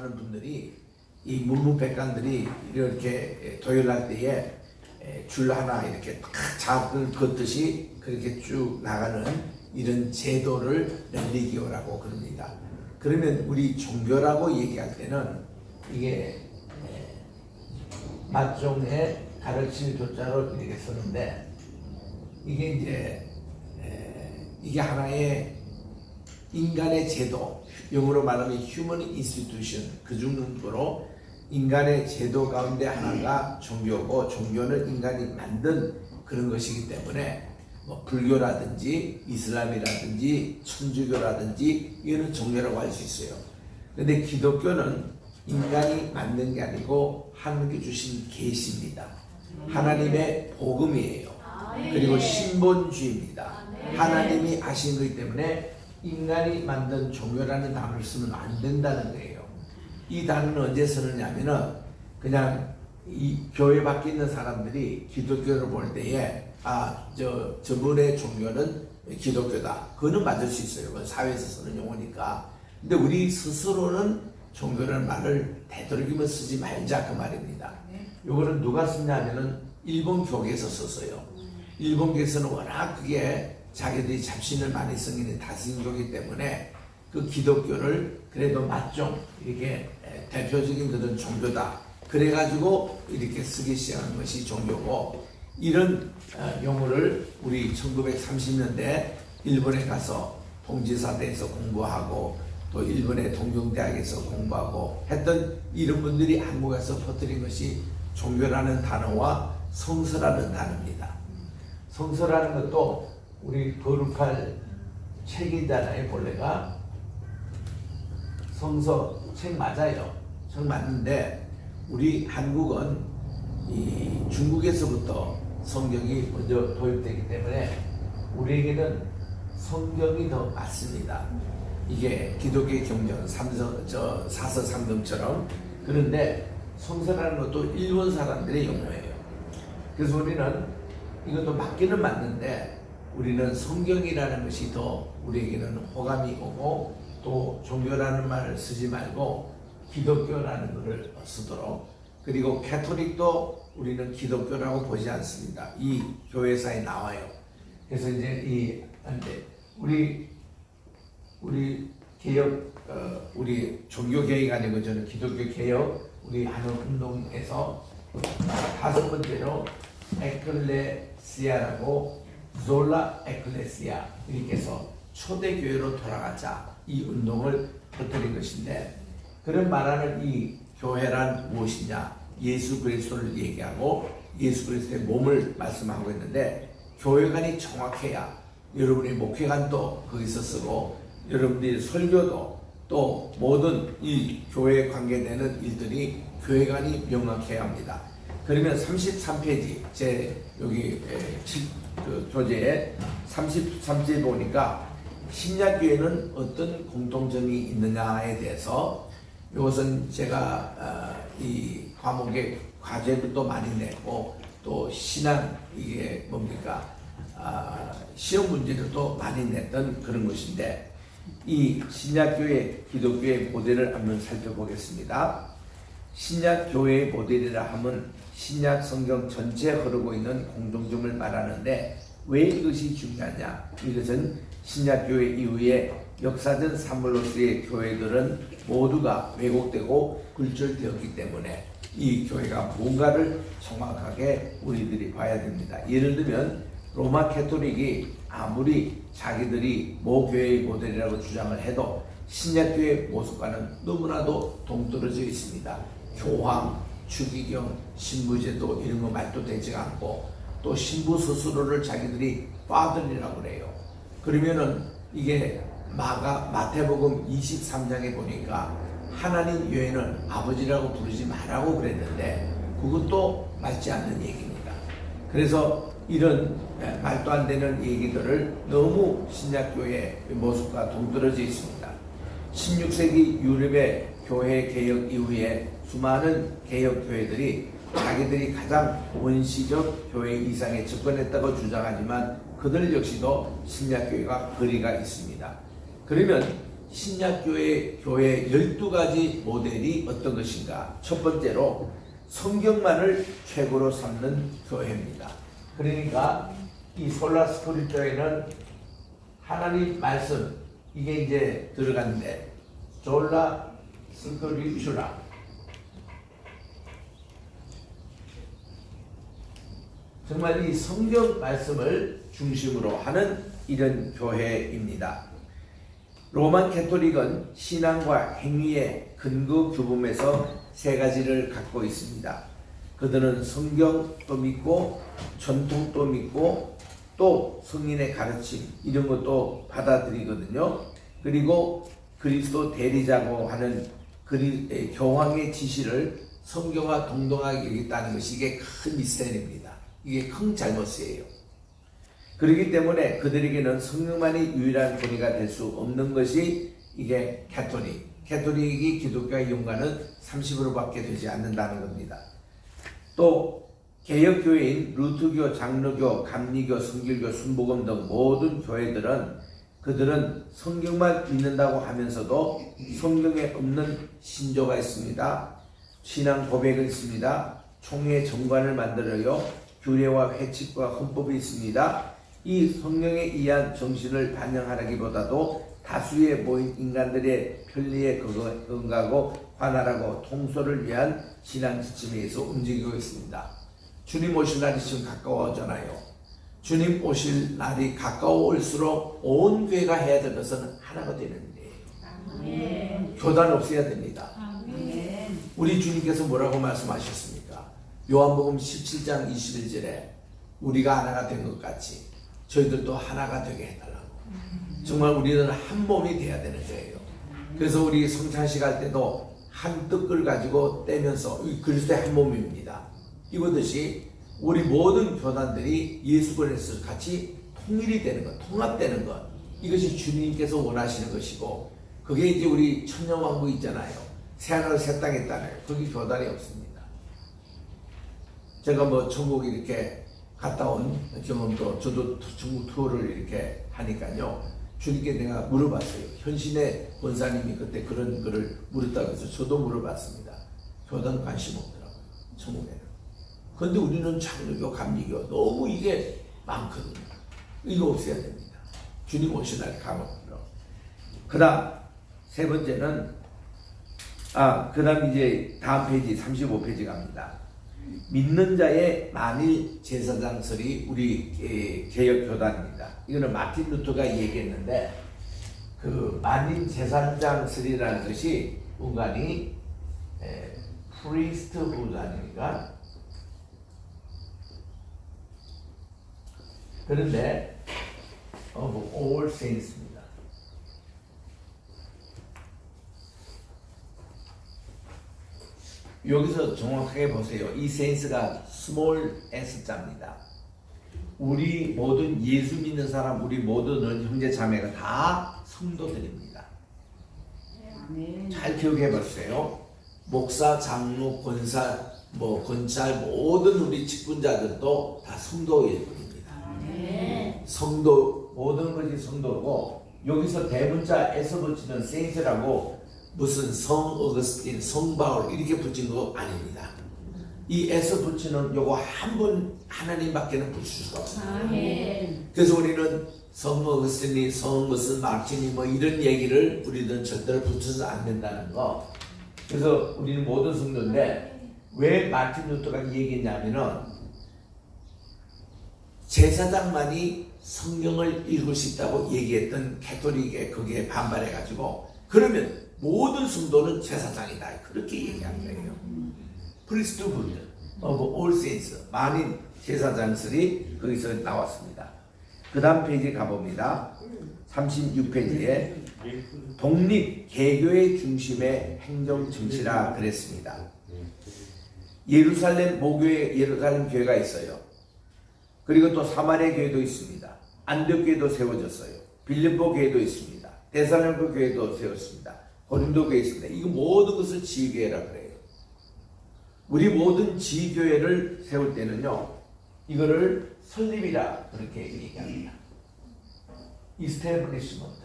사는 분들이 이 문무백관들이 이렇게 도열할 때에 줄 하나 이렇게 딱 잡을 걷듯이 그렇게 쭉 나가는 이런 제도를 렐리기오라고 그럽니다. 그러면 우리 종교라고 얘기할 때는 이게 맞종의 가르칠 교자로 이렇게 쓰는데 이게 이제 이게 하나의 인간의 제도, 영어로 말하면 human institution, 그 중으로 인간의 제도 가운데 하나가 종교고, 종교는 인간이 만든 그런 것이기 때문에 뭐 불교라든지 이슬람이라든지 천주교라든지 이거는 종교라고 할 수 있어요. 그런데 기독교는 인간이 만든 게 아니고 하나님께 주신 계시입니다. 하나님의 복음이에요. 그리고 신본주의입니다. 하나님이 하신 거기 때문에 인간이 만든 종교라는 단어를 쓰면 안 된다는 거예요. 이 단어는 언제 쓰느냐면은 그냥 이 교회 밖에 있는 사람들이 기독교를 볼 때에 저분의 종교는 기독교다. 그거는 맞을 수 있어요. 그건 사회에서 쓰는 용어니까. 근데 우리 스스로는 종교라는 말을 되도록이면 쓰지 말자 그 말입니다. 요거는 누가 쓰냐면은 일본 교계에서 썼어요. 일본 교계에서는 워낙 그게 자기들이 잡신을 많이 쓰는 다신교이기 때문에 그 기독교를 그래도 맞종 이렇게 대표적인 그런 종교다. 그래가지고 이렇게 쓰기 시작한 것이 종교고, 이런 용어를 우리 1930년대 일본에 가서 동지사대에서 공부하고 또 일본의 동경대학에서 공부하고 했던 이런 분들이 한국에서 퍼뜨린 것이 종교라는 단어와 성서라는 단어입니다. 성서라는 것도 우리 거룩할 책이잖아요. 본래가 성서 책 맞아요. 책 맞는데 우리 한국은 이 중국에서부터 성경이 먼저 도입되기 때문에 우리에게는 성경이 더 맞습니다. 이게 기독교의 경전 사서상경처럼. 그런데 성서라는 것도 일본 사람들의 용어예요. 그래서 우리는 이것도 맞기는 맞는데 우리는 성경이라는 것이 더 우리에게는 호감이 오고, 또 종교라는 말을 쓰지 말고 기독교라는 것을 쓰도록, 그리고 캐토릭도 우리는 기독교라고 보지 않습니다. 이 교회사에 나와요. 그래서 이제 우리 개혁, 우리 종교 개혁이 아니고 저는 기독교 개혁 우리 하는 운동에서 5번째로 에클레시아라고, 졸라 에클레시아 이렇게 해서 초대교회로 돌아가자, 이 운동을 터뜨린 것인데, 그런 말하는 이 교회란 무엇이냐, 예수 그리스도를 얘기하고 예수 그리스도의 몸을 말씀하고 있는데, 교회관이 정확해야 여러분의 목회관도 거기서 쓰고 여러분들의 설교도 또 모든 이 교회에 관계되는 일들이 교회관이 명확해야 합니다. 그러면 33페이지 제 여기 교재에 33페이지 보니까 신약교회는 어떤 공통점이 있느냐에 대해서, 이것은 제가 이 과목에 과제도 많이 냈고 또 신앙 이게 뭡니까 시험 문제를 또 많이 냈던 그런 것인데, 이 신약교회 기독교의 모델을 한번 살펴보겠습니다. 신약교회의 모델이라 하면 신약 성경 전체에 흐르고 있는 공통점을 말하는데, 왜 이것이 중요하냐, 이것은 신약교회 이후에 역사적 산물로서의 교회들은 모두가 왜곡되고 굴절되었기 때문에 이 교회가 뭔가를 정확하게 우리들이 봐야 됩니다. 예를 들면 로마 캐토릭이 아무리 자기들이 모 교회의 모델이라고 주장을 해도 신약교회의 모습과는 너무나도 동떨어져 있습니다. 교황, 주기경, 신부제도 이런 거 말도 되지가 않고, 또 신부 스스로를 자기들이 파들이라고 그래요. 그러면은 이게 마태복음 23장에 보니까 하나님 외에는 아버지라고 부르지 말라고 그랬는데 그것도 맞지 않는 얘기입니다. 그래서 이런 말도 안 되는 얘기들을 너무 신약교회의 모습과 동떨어져 있습니다. 16세기 유럽의 교회 개혁 이후에 수많은 개혁교회들이 자기들이 가장 원시적 교회 이상에 접근했다고 주장하지만 그들 역시도 신약교회가 거리가 있습니다. 그러면 신약교회 교회 12가지 모델이 어떤 것인가? 첫 번째로 성경만을 최고로 삼는 교회입니다. 그러니까 이 솔라 스크립처에는 하나님 말씀 이게 이제 들어갔는데 솔라 스크립처라 정말 이 성경 말씀을 중심으로 하는 이런 교회입니다. 로만 캐토릭은 신앙과 행위의 근거 규범에서 세 가지를 갖고 있습니다. 그들은 성경도 믿고 전통도 믿고 또 성인의 가르침 이런 것도 받아들이거든요. 그리고 그리스도 대리자고 하는 교황의 지시를 성경과 동등하게 여겼다는 것이 이게 큰 미스터리입니다. 이게 큰 잘못이에요. 그렇기 때문에 그들에게는 성령만이 유일한 권위가 될 수 없는 것이 이게 캐토릭이 기독교의 연관은 30%밖에 되지 않는다는 겁니다. 또 개혁교회인 루트교, 장로교, 감리교, 성길교, 순복음 등 모든 교회들은 그들은 성경만 믿는다고 하면서도 성경에 없는 신조가 있습니다. 신앙 고백이 있습니다. 총회 정관을 만들어요. 규례와 회칙과 헌법이 있습니다. 이 성령에 의한 정신을 반영하기보다도 다수의 모인 인간들의 편리에 근거하고 관할하고 통솔을 위한 신앙 지침에 의해서 움직이고 있습니다. 주님 오실 날이 지금 가까워졌잖아요. 주님 오실 날이 가까워올수록 온 교회가 해야 될 것은 하나가 되는 일이에요. 교단 없어야 됩니다. 우리 주님께서 뭐라고 말씀하셨습니까? 요한복음 17장 21절에 우리가 하나가 된 것 같이 저희들도 하나가 되게 해달라고. 정말 우리는 한 몸이 돼야 되는 거예요. 그래서 우리 성찬식 할 때도 한 떡을 가지고 떼면서 그리스도의 한 몸입니다. 이것듯이 우리 모든 교단들이 예수권에서 같이 통일이 되는 것, 통합되는 것, 이것이 주님께서 원하시는 것이고, 그게 이제 우리 천년왕국 있잖아요. 새하늘 새 땅에 있잖아요. 거기 교단이 없습니다. 제가 뭐 천국 이렇게 갔다 온 경험도, 저도 천국 투어를 이렇게 하니까요. 주님께 내가 물어봤어요. 현신의 권사님이 그때 그런 거를 물었다고 해서 저도 물어봤습니다. 교단 관심 없더라고요. 천국에는. 그런데 우리는 장로교, 감리교 너무 이게 많거든요. 이거 없어야 됩니다. 주님 오신 날 가거든요. 그 다음 세 번째는 그 다음 이제 다음 페이지 35페이지 갑니다. 믿는 자의 만일 제사장설이 우리 개혁교단입니다. 이거는 마틴 루터가 얘기했는데 그 만일 제사장설이라는 것이 은간히 프리스트후드 아닙니까? 그런데 of all saints입니다. 여기서 정확하게 보세요. 이 saints가 small s자입니다. 우리 모든 예수 믿는 사람, 우리 모든 형제 자매가 다 성도들입니다. 잘 기억해 보세요. 목사, 장로, 권사, 권찰 모든 우리 직분자들도 다 성도일 뿐입니다. 성도 모든 것이 성도고 여기서 대문자 S 붙이는 saint라고 무슨 성 어거스틴, 성 바울 이렇게 붙인 거 아닙니다. 이 S 붙이는 요거 한 분 하나님밖에는 붙일 수가 없어요. 그래서 우리는 성 어거스틴이 성 무슨 마틴이 이런 얘기를 우리는 절대로 붙여서 안 된다는 거. 그래서 우리는 모든 성도인데 왜 마틴 루터가 얘기했냐면은 제사장만이 성경을 읽을 수 있다고 얘기했던 캐토릭에 거기에 반발해가지고 그러면 모든 성도는 제사장이다 그렇게 얘기한 거예요. priesthood of all saints 만인 제사장설이 거기서 나왔습니다. 그 다음 페이지 가봅니다. 36페이지에 독립 개교의 중심의 행정 정치라 그랬습니다. 예루살렘 모교회 예루살렘 교회가 있어요. 그리고 또 사마리아 교회도 있습니다. 안디옥 교회도 세워졌어요. 빌립보 교회도 있습니다. 데살로니가 교회도 세웠습니다. 고린도 교회 있습니다. 이거 모든 것을 지교회라 그래요. 우리 모든 지교회를 세울 때는요, 이거를 설립이라 그렇게 얘기합니다. Establishment.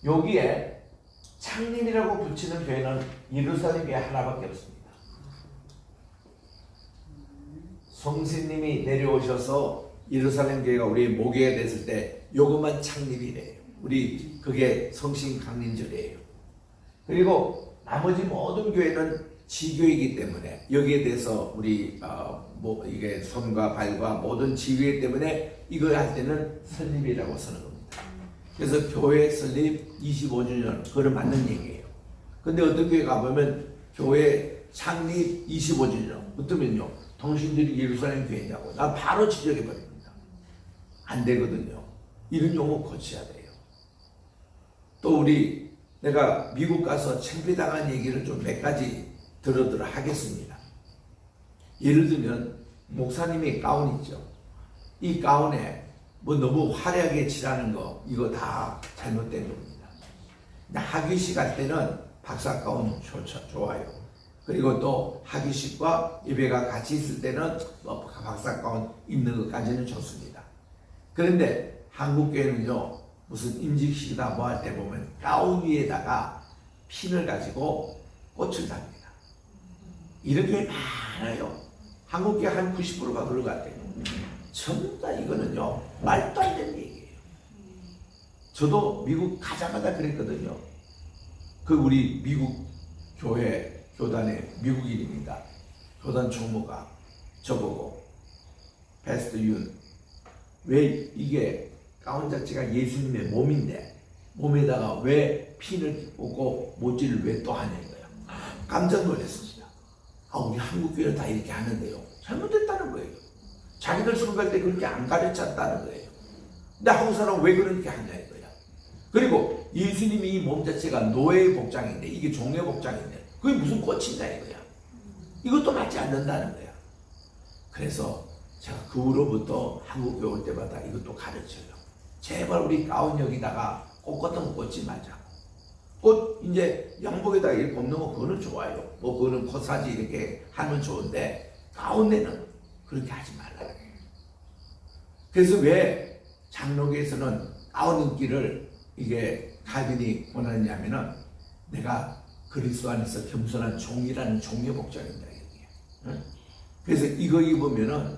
여기에 창립이라고 붙이는 교회는 예루살렘 교회 하나밖에 없습니다. 성신님이 내려오셔서 예루살렘 교회가 우리의 목회가 됐을 때 요것만 창립이래요. 우리 그게 성신 강림절이에요. 그리고 나머지 모든 교회는 지교이기 때문에 여기에 대해서 우리 이게 손과 발과 모든 지교이기 때문에 이걸 할 때는 설립이라고 쓰는 겁니다. 그래서 교회 설립 25주년 그거는 맞는 얘기예요. 근데 어떤 교회 가보면 교회 창립 25주년 어떠면요 당신들이 예루살렘 교회냐고 나 바로 지적해버립니다. 안 되거든요. 이런 용어 고쳐야 돼요. 또 내가 미국 가서 창피당한 얘기를 좀 몇 가지 들어들어 하겠습니다. 예를 들면 목사님의 가운 있죠. 이 가운에 뭐 너무 화려하게 칠하는 거 이거 다 잘못된 겁니다. 학위식 할 때는 박사 가운 좋아요. 그리고 또 학위식과 예배가 같이 있을 때는 박사 가운 입는 것까지는 좋습니다. 그런데 한국 교회는요 무슨 임직식이다 뭐 할 때 보면 가운 위에다가 핀을 가지고 꽃을 답니다. 이런 교회 많아요. 한국 교회 한 90%가 그런 것 같아요. 전부 다 이거는요 말도 안 되는 얘기예요. 저도 미국 가자마자 그랬거든요. 우리 미국 교회 교단의 미국인입니다. 교단 총무가 저보고 패스터 윤 왜 이게 가운 자체가 예수님의 몸인데 몸에다가 왜 핀을 꽂고 모찌를 왜 또 하냐는 거예요. 깜짝 놀랐습니다. 우리 한국 교회는 다 이렇게 하는데요. 잘못됐다는 거예요. 자기들 선거할 때 그렇게 안 가르쳤다는 거예요. 근데 한국 사람은 왜 그렇게 하냐 이거야. 그리고 예수님이 이 몸 자체가 노예의 복장인데 이게 종의 복장인데 그게 무슨 꽃이냐 이거야. 이것도 맞지 않는다는 거야. 그래서 제가 그 후로부터 한국 교회 올 때마다 이것도 가르쳐요. 제발 우리 가운 여기다가 꽃 같은 거 꽂지 말자. 꽃 이제 양복에다가 이렇게 꽂는 거 그거는 좋아요. 뭐 그거는 코사지 이렇게 하면 좋은데 가운데는 그렇게 하지 말라. 그래서 왜 장로교에서는 가운 인기를 이게 칼빈이 원하느냐면은 내가 그리스도 안에서 겸손한 종이라는 종의 복장입니다. 이게. 그래서 이거 입으면은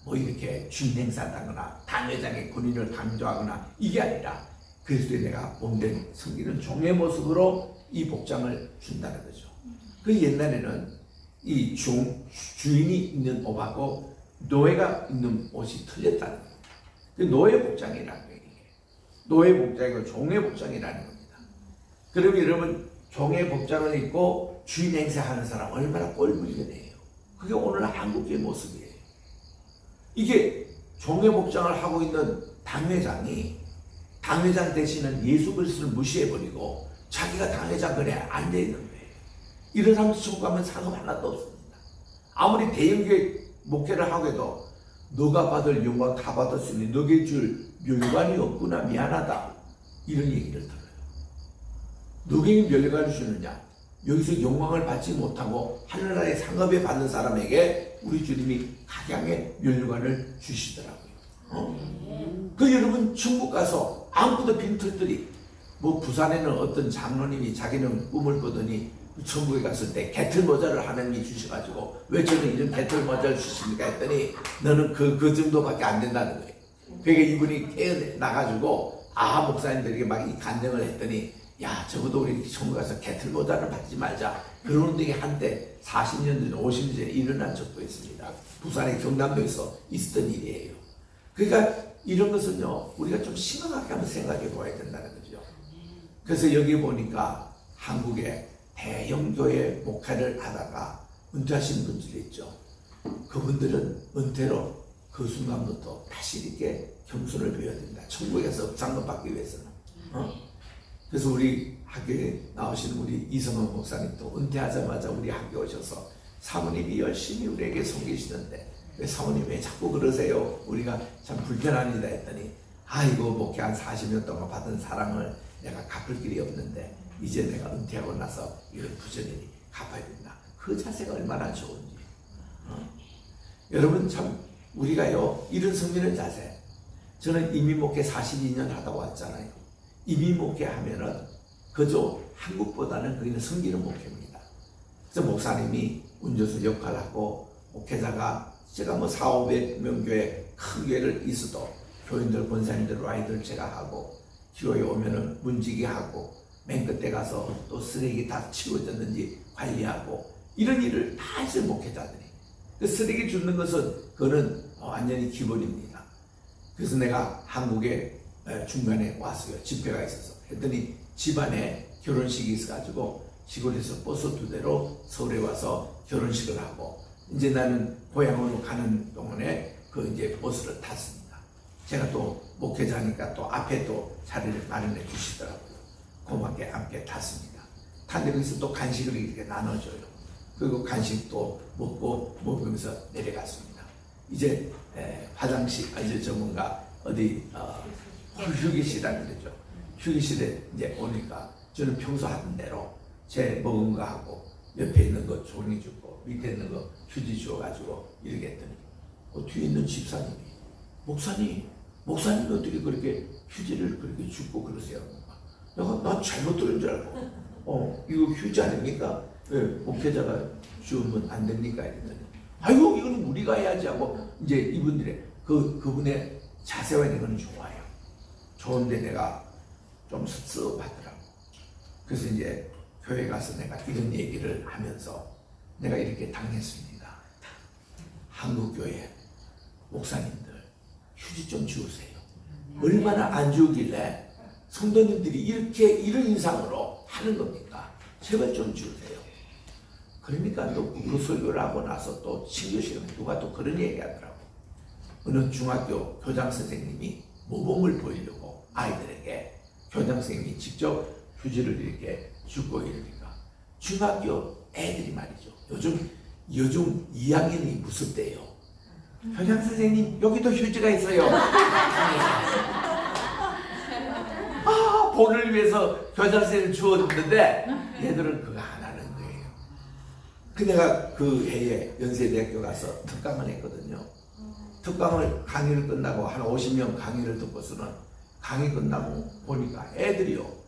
뭐 이렇게 주인 행사하거나 당회장의 권위를 강조하거나 이게 아니라 그리스도의 내가 몸된 섬기는 종의 모습으로 이 복장을 준다는 거죠. 그 옛날에는 이 주인이 입는 옷하고 노예가 입는 옷이 틀렸다는 거예요. 그 노예 복장이라는 거예요. 노예 복장이고 종의 복장이라는 겁니다. 그러면 여러분 종의 복장을 입고 주인 행세하는 사람 얼마나 꼴불견해요. 그게 오늘 한국의 모습이에요. 이게 종의 복장을 하고 있는 당회장이 당회장 대신은 예수 그리스도를 무시해버리고 자기가 당회장 그래 앉아있는 거예요. 이런 사람 천국 가면 상급 하나도 없습니다. 아무리 대형교회 목회를 하고 해도 너가 받을 영광 다 받았으니 너게 줄 멸관이 없구나 미안하다 이런 얘기를 들어요. 너게 멸관을 주느냐 여기서 영광을 받지 못하고 하늘나라의 상급에 받는 사람에게 우리 주님이 각양의 멸관을 주시더라고요. 그 여러분 천국 가서 아무것도 빈털들이 뭐 부산에는 어떤 장로님이 자기는 꿈을 꾸더니 천국에 갔을 때 개털 모자를 하나님이 주셔가지고 왜 저는 이런 개털 모자를 주십니까 했더니 너는 그 정도밖에 안 된다는 거예요. 그러니까 이분이 깨어나가지고 목사님들에게 막 이 간증을 했더니 야 적어도 우리 천국 가서 개털 모자를 받지 말자. 그러는 데 한때 40년 전 50년 전에 일어난 적도 있습니다. 부산의 경남도에서 있었던 일이에요. 그러니까 이런 것은요 우리가 좀 심각하게 한번 생각해 보아야 된다는 거죠. 그래서 여기 보니까 한국에 대형교회 목회를 하다가 은퇴하시는 분들이 있죠. 그분들은 은퇴로 그 순간부터 다시 이렇게 겸손을 배워야 된다. 천국에서 상급 받기 위해서는. 그래서 우리 학교에 나오시는 우리 이성원 목사님도 은퇴하자마자 우리 학교 오셔서 사모님이 열심히 우리에게 섬기시는데 왜 사모님 왜 자꾸 그러세요? 우리가 참 불편합니다 했더니 이거 목회 한 40년 동안 받은 사랑을 내가 갚을 길이 없는데 이제 내가 은퇴하고 나서 이걸 부전히 갚아야 된다. 그 자세가 얼마나 좋은지. 여러분 참 우리가요 이런 섬기는 자세. 저는 이민목회 42년 하다 왔잖아요. 이미 목회하면은 그저 한국보다는 거기는 섬기는 목회입니다. 그래서 목사님이 운전수 역할하고 목회자가 제가 뭐 400~500명 교회 큰 교회를 있어도 교인들 권사님들 와이들 제가 하고 교회 오면은 문지기 하고 맨 끝에 가서 또 쓰레기 다 치워졌는지 관리하고 이런 일을 다 했어요. 목회자들이. 그 쓰레기 줍는 것은 그거는 완전히 기본입니다. 그래서 내가 한국에 중간에 왔어요. 집회가 있어서. 했더니 집안에 결혼식이 있어가지고 시골에서 버스 2대로 서울에 와서 결혼식을 하고 이제 나는 고향으로 가는 동안에 그 이제 버스를 탔습니다. 제가 또 목회자니까 또 앞에 또 자리를 마련해 주시더라고요. 고맙게 함께 탔습니다. 탄데 거기서 또 간식을 이렇게 나눠줘요. 그리고 간식도 먹고 먹으면서 내려갔습니다. 이제 화장실 이제 전문가 어디 휴게실이라는 데죠. 휴게실에 이제 오니까 저는 평소 하던 대로 제 먹은 거 하고 옆에 있는 거 종이 주고 밑에 있는 거 휴지 주어가지고 이렇게 했더니 뒤에 있는 집사님이 목사님이 어떻게 그렇게 휴지를 그렇게 주고 그러세요? 내가 난 잘못 들은 줄 알고 이거 휴지 아닙니까? 왜 목회자가 주면 안 됩니까? 이랬더니 아이고 이거는 우리가 해야지 하고 이제 이분들의 그분의 자세와 있는 건 좋아요. 좋은데 내가 좀 섭섭하더라고. 그래서 이제 교회 가서 내가 이런 얘기를 하면서 내가 이렇게 당했습니다. 한국 교회 목사님들 휴지 좀 주우세요. 얼마나 안 주우길래 성도님들이 이렇게 이런 인상으로 하는 겁니까? 제발 좀 주세요. 그러니까 또 그 설교를 하고 나서 또 친교실에 누가 또 그런 얘기 하더라고. 어느 중학교 교장 선생님이 모범을 보이려고 아이들에게 교장 선생님이 직접 휴지를 이렇게 주고 이러니까 중학교 애들이 말이죠. 요즘 2학년이 무섭대요. 교장 선생님 여기도 휴지가 있어요. 본을 위해서 교장 선생님을 주었는데 얘들은 그거 안 하는 거예요. 그 내가 그 해에 연세대학교 가서 특강을 했거든요. 특강을 강의를 끝나고 한 50명 강의를 듣고서는 강의 끝나고 보니까 애들이요.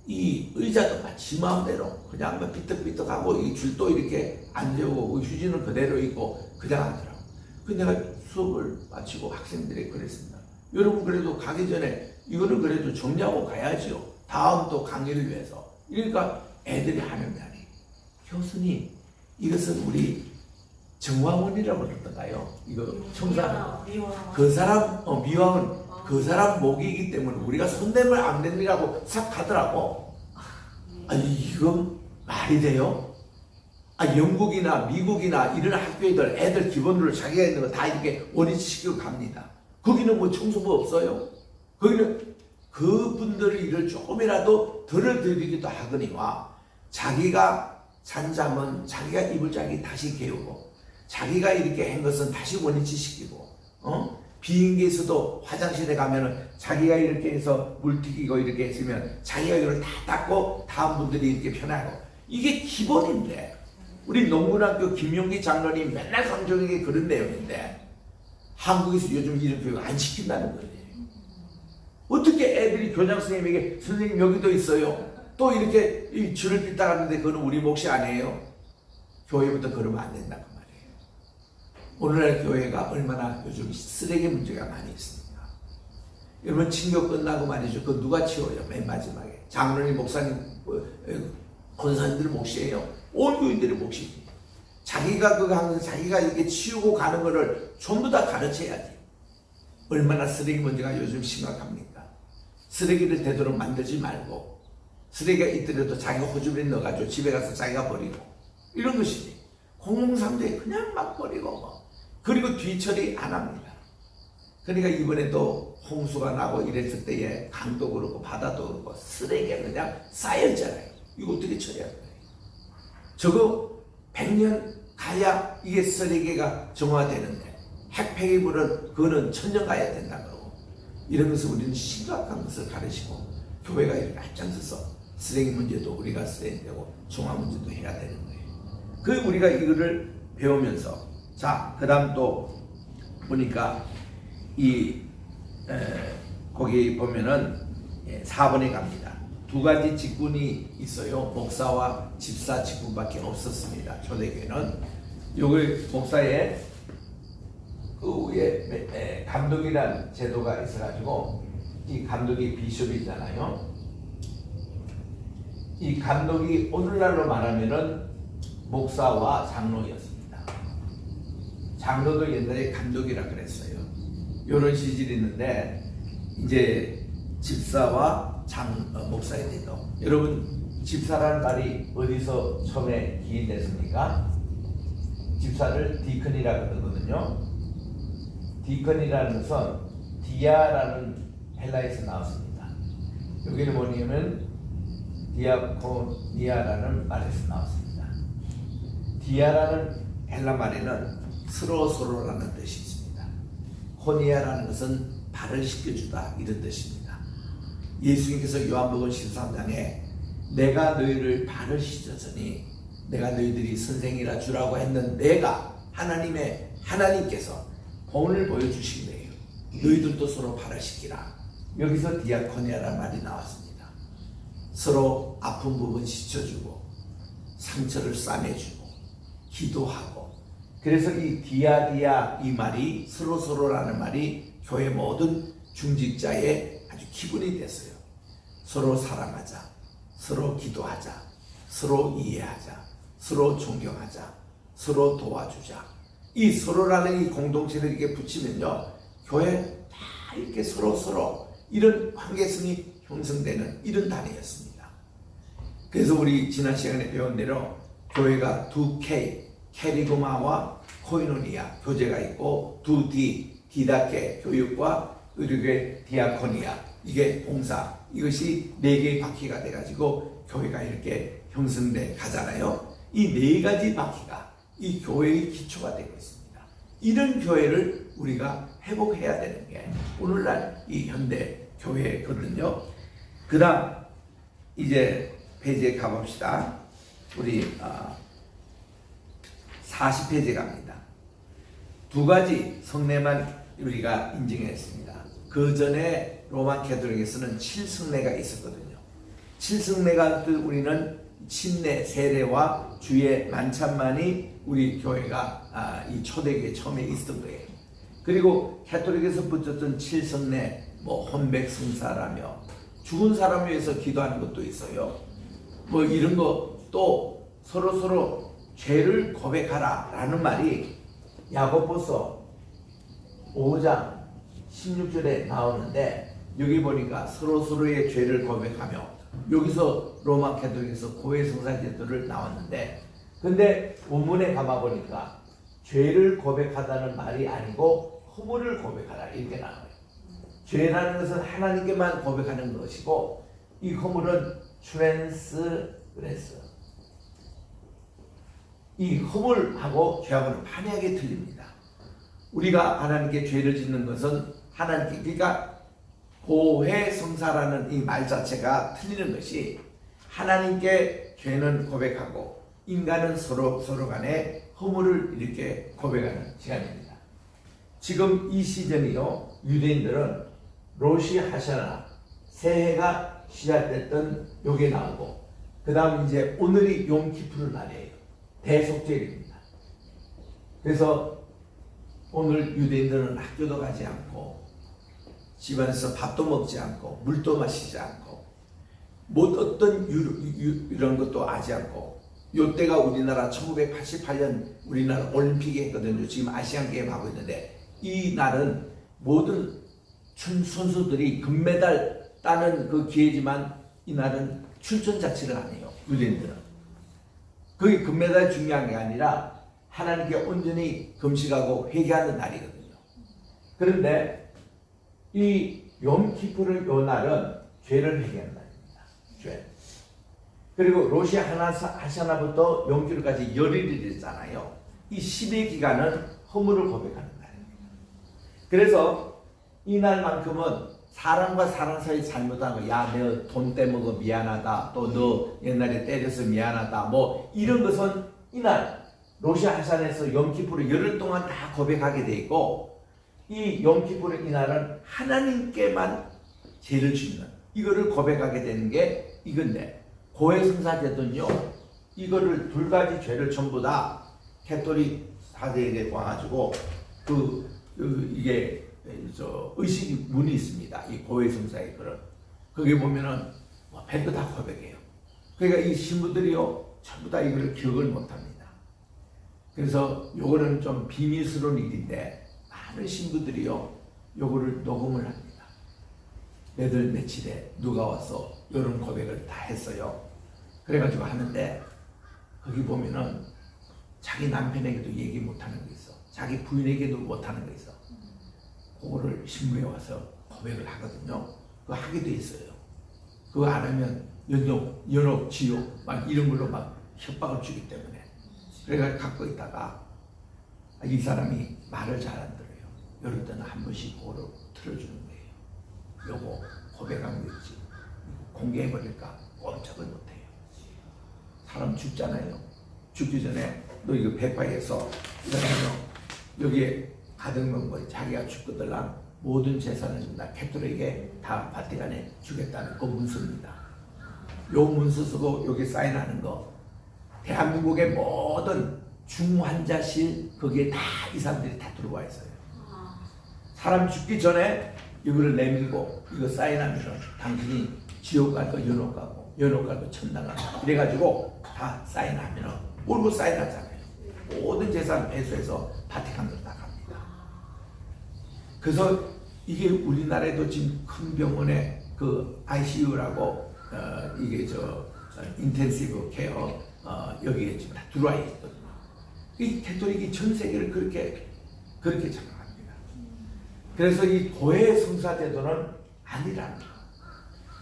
이 의자도 마치 마음대로 그냥 막 삐뚤삐뚤하고 이 줄도 이렇게 안 재우고 휴지는 그대로 있고 그냥 하더라고. 그 내가 수업을 마치고 학생들이 그랬습니다. 여러분 그래도 가기 전에 이거는 그래도 정리하고 가야지요. 다음 또 강의를 위해서. 그러니까 애들이 하는 말이 교수님 이것은 우리 정화원이라고 그러던가요? 이거 청소하는 그 사람 미화원 그 사람 목이기 때문에 우리가 손대면 안 됩니다라고 싹 하더라고. 아니 이건 말이 돼요? 영국이나 미국이나 이런 학교들 애들 기본으로 자기가 있는 거 다 이렇게 원위치 시키고 갑니다. 거기는 뭐 청소부 없어요? 거기는 그분들의 일을 조금이라도 덜어 드리기도 하거니와 자기가 잔 잠은 자기가 이불 자기 다시 개우고 자기가 이렇게 한 것은 다시 원위치 시키고 비행기에서도 화장실에 가면은 자기가 이렇게 해서 물 튀기고 이렇게 했으면 자기가 이걸 다 닦고 다음 분들이 이렇게 편하고 이게 기본인데 우리 농군학교 김용기 장로님 맨날 강조하는 게 그런 내용인데 한국에서 요즘 이런 교육 안 시킨다는 거예요. 어떻게 애들이 교장 선생님에게 선생님 여기도 있어요. 또 이렇게 이 줄을 빗다 가는데 그거는 우리 몫이 아니에요. 교회부터 그러면 안 된다고 말이에요. 오늘날 교회가 얼마나 요즘 쓰레기 문제가 많이 있습니까? 여러분 친교 끝나고 말이죠. 그거 누가 치워요? 맨 마지막에. 장로님, 목사님, 권사님들 몫이에요. 온 교인들의 몫이지. 자기가 그거 하면서 자기가 이렇게 치우고 가는 거를 전부 다 가르쳐야지. 얼마나 쓰레기 문제가 요즘 심각합니까? 쓰레기를 되도록 만들지 말고 쓰레기가 있더라도 자기가 호주머니에 넣어가지고 집에 가서 자기가 버리고 이런 것이지. 공공상대에 그냥 막 버리고 뭐. 그리고 뒤처리 안 합니다. 그러니까 이번에도 홍수가 나고 이랬을 때에 강도 그렇고 바다도 그렇고 쓰레기가 그냥 쌓였잖아요. 이거 어떻게 처리할 거예요? 저거 100년 가야 이게 쓰레기가 정화되는데 핵폐기물은 그거는 1000년 가야 된다 그러고 이런 것을 우리는 심각한 것을 가르치고 교회가 이렇게 앞장서서 쓰레기 문제도 우리가 써야 되고 정화 문제도 해야 되는 거예요. 그 우리가 이거를 배우면서 자 그다음 또 보니까 이 거기 보면은 4번에 갑니다. 두 가지 직분이 있어요. 목사와 집사 직분밖에 없었습니다. 초대교회는. 요걸 목사의 그 위에 감독이라는 제도가 있어가지고 이 감독이 비숍이잖아요. 이 감독이 오늘날로 말하면은 목사와 장로였습니다. 장로도 옛날에 감독이라 그랬어요. 이런 시절이 있는데 이제 집사와 목사의 제도. 여러분 집사라는 말이 어디서 처음에 기인됐습니까? 집사를 디컨이라고 그러거든요. 디컨이라는 것은 디아라는 헬라에서 나왔습니다. 여기는 뭐냐면 디아코니아라는 말에서 나왔습니다. 디아라는 헬라 말에는 서로라는 뜻이 있습니다. 코니아라는 것은 발을 씻겨주다 이런 뜻입니다. 예수님께서 요한복음 13장에 내가 너희를 발을 씻었으니 내가 너희들이 선생이라 주라고 했는 내가 하나님께서 본을 보여주신 거예요. 너희들도 서로 발을 씻기라. 여기서 디아코니아라는 말이 나왔습니다. 서로 아픈 부분 씻어주고 상처를 싸매주고 기도하고. 그래서 이 디아디아 이 말이 서로라는 말이 교회 모든 중직자의 아주 기본이 됐어요. 서로 사랑하자, 서로 기도하자, 서로 이해하자, 서로 존경하자, 서로 도와주자. 이 서로라는 이 공동체를 이렇게 붙이면요, 교회 다 이렇게 서로 이런 관계성이 형성되는 이런 단위였습니다. 그래서 우리 지난 시간에 배운 대로 교회가 두 K, 캐리고마와 코이노니아 교제가 있고, 두 D, 디다케 교육과 의료계 디아코니아 이게 봉사, 이것이 네 개의 바퀴가 돼가지고 교회가 이렇게 형성돼 가잖아요. 이 네 가지 바퀴가 이 교회의 기초가 되고 있습니다. 이런 교회를 우리가 회복해야 되는 게 오늘날 이 현대 교회거든요. 그 다음 이제 페이지에 가봅시다. 우리 40페이지 갑니다. 두 가지 성례만 우리가 인정했습니다. 그 전에 로마 가톨릭에서는 7성례가 있었거든요. 7성례가 우리는 침례, 세례와 주의 만찬만이 우리 교회가 이 초대교회 처음에 있었던 거예요. 그리고 가톨릭에서 붙였던 7성례, 혼백성사라며 죽은 사람 위해서 기도하는 것도 있어요. 이런 거 또 서로 죄를 고백하라 라는 말이 야고보서 5장 16절에 나오는데, 여기 보니까 서로의 죄를 고백하며, 여기서 로마 가톨릭에서 고해성사 제도를 나왔는데, 근데 원문에 가봐 보니까 죄를 고백하다는 말이 아니고 허물을 고백하라 이렇게 나와요. 죄라는 것은 하나님께만 고백하는 것이고, 이 허물은 트랜스그레스, 이 허물하고 죄하고는 판이하게 틀립니다. 우리가 하나님께 죄를 짓는 것은 하나님께, 그러니까 고해성사라는 이 말 자체가 틀리는 것이, 하나님께 죄는 고백하고 인간은 서로 간에 허물을 이렇게 고백하는 시간입니다. 지금 이 시즌이요, 유대인들은 로시 하샤나 새해가 시작됐던 요게 나오고, 그 다음 이제 오늘이 용키푸르 날이에요. 대속죄일입니다. 그래서 오늘 유대인들은 학교도 가지 않고 집안에서 밥도 먹지 않고 물도 마시지 않고 어떤 이런 것도 하지 않고, 요때가 우리나라 1988년 우리나라 올림픽이 했거든요. 지금 아시안게임 하고 있는데, 이 날은 모든 선수들이 금메달 따는 그 기회지만 이 날은 출전 자체를 안 해요. 유대인들은. 그게 금메달 중요한 게 아니라 하나님께 온전히 금식하고 회개하는 날이거든요. 그런데 이 욤키푸르 요 날은 죄를 회개하는 날입니다. 죄. 그리고 로시 하샤나부터 욤키푸르까지 열흘이 됐잖아요. 이 10의 기간은 허물을 고백하는 날입니다. 그래서 이 날만큼은 사람과 사람 사이 잘못한 거, 야, 너 돈 떼먹어 미안하다, 또 너 옛날에 때려서 미안하다, 이런 것은 이날 로시 하산에서 욤키푸르 열흘 동안 다 고백하게 돼 있고, 이 욤키푸르 이날은 하나님께만 죄를 짓는 이거를 고백하게 되는 게 이건데, 고해성사제도는요, 이거를 두 가지 죄를 전부 다 캐톨릭 사대에게 와가지고 이게 의식 문이 있습니다. 이 고해성사의 그런 거기 보면은 별거 다 고백해요. 그러니까 이 신부들이요 전부 다 이걸 기억을 못합니다. 그래서 요거는 좀 비밀스러운 일인데 많은 신부들이요 요거를 녹음을 합니다. 몇월 며칠에 누가 와서 이런 고백을 다 했어요. 그래가지고 하는데 거기 보면은 자기 남편에게도 얘기 못하는 거 있어. 자기 부인에게도 못하는 거 있어. 그거를 신부에 와서 고백을 하거든요. 그거 하게 돼 있어요. 그거 안 하면 연옥, 지옥 막 이런 걸로 막 협박을 주기 때문에. 그래가 갖고 있다가 이 사람이 말을 잘 안 들어요. 이럴 때는 한 번씩 그거를 틀어주는 거예요. 요거 고백한 거 있지. 공개해버릴까 꼼짝을 못해요. 사람 죽잖아요. 죽기 전에 너 이거 백화에서 이러면 여기에 가득 뭐 자기가 죽거들랑 모든 재산을 나 캐톨릭에 다 바티칸에 주겠다는 그 문서입니다. 요 문서 쓰고 여기 사인하는 거 대한민국의 모든 중환자실 거기에 다 이 사람들이 다 들어와 있어요. 사람 죽기 전에 이거를 내밀고 이거 사인하면 당신이 지옥 가고 연옥 가고 천당 가고 이래가지고 다 사인하면 모르고 사인하잖아요. 모든 재산 배수해서 바티칸으로 다 갑니다. 그래서 이게 우리나라에도 지금 큰 병원에 그 ICU라고 이게 인텐시브 케어 여기에 지금 다 들어와 있거든요. 이 캐톨릭이 전 세계를 그렇게 장악합니다. 그래서 이 고해성사제도는 아니라는 거예요.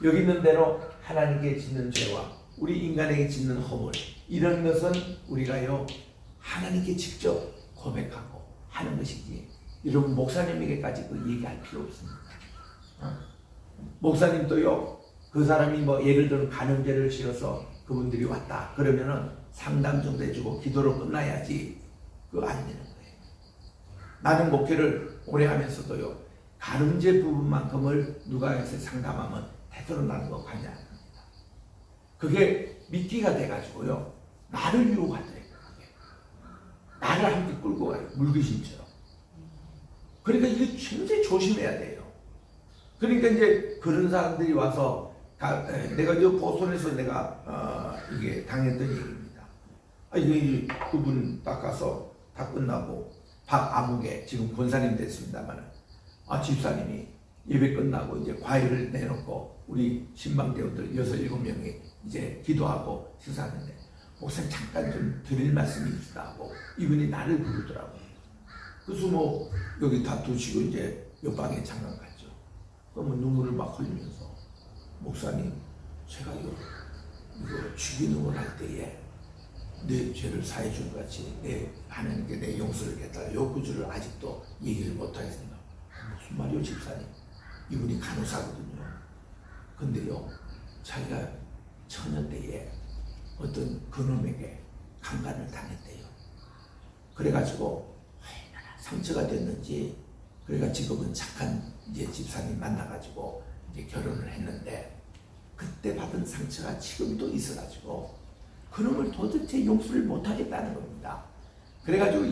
여기 있는 대로 하나님께 짓는 죄와 우리 인간에게 짓는 허물 이런 것은 우리가요 하나님께 직접 고백하고 하는 것이지 여러분 목사님에게까지 그 얘기할 필요 없습니다. 목사님도요 그 사람이 뭐 예를 들어 간음죄를 지어서 그분들이 왔다 그러면은 상담 정도 해주고 기도로 끝나야지 그거 안 되는 거예요. 나는 목회를 오래 하면서도요 간음죄 부분만큼을 누가 해서 상담하면 되도록 나는 거 관여 안 합니다. 그게 미끼가 돼가지고요 나를 유혹하더래요. 나를 함께 끌고 가요. 물귀신처럼. 그러니까 이게 굉장히 조심해야 돼요. 그러니까 이제 그런 사람들이 와서 내가 이 보선에서 내가 이게 당했던 얘기입니다. 이게 그분 닦아서 다 끝나고 박아무개 지금 권사님 됐습니다만 집사님이 예배 끝나고 이제 과일을 내놓고 우리 신방대원들 6-7명이 이제 기도하고 식사하는데 목사님 잠깐 좀 드릴 말씀이 있다 하고 이분이 나를 부르더라고요. 그래서 뭐 여기 다 두시고 이제 옆방에 잠깐 갔죠. 그러면 눈물을 막 흘리면서 목사님 제가 이거 죽이는 걸 할 때에 내 죄를 사해 준 것 같이 내 하나님께 내 용서를 했다. 요 구주를 아직도 얘기를 못 하겠습니다. 무슨 말이요 집사님? 이분이 간호사거든요. 근데요 자기가 처녀 때에 어떤 그놈에게 강간을 당했대요. 그래가지고 얼마나 상처가 됐는지 그래가 지금은 착한 이제 집사님 만나가지고 이제 결혼을 했는데 그때 받은 상처가 지금도 있어가지고 그놈을 도대체 용서를 못하겠다는 겁니다. 그래가지고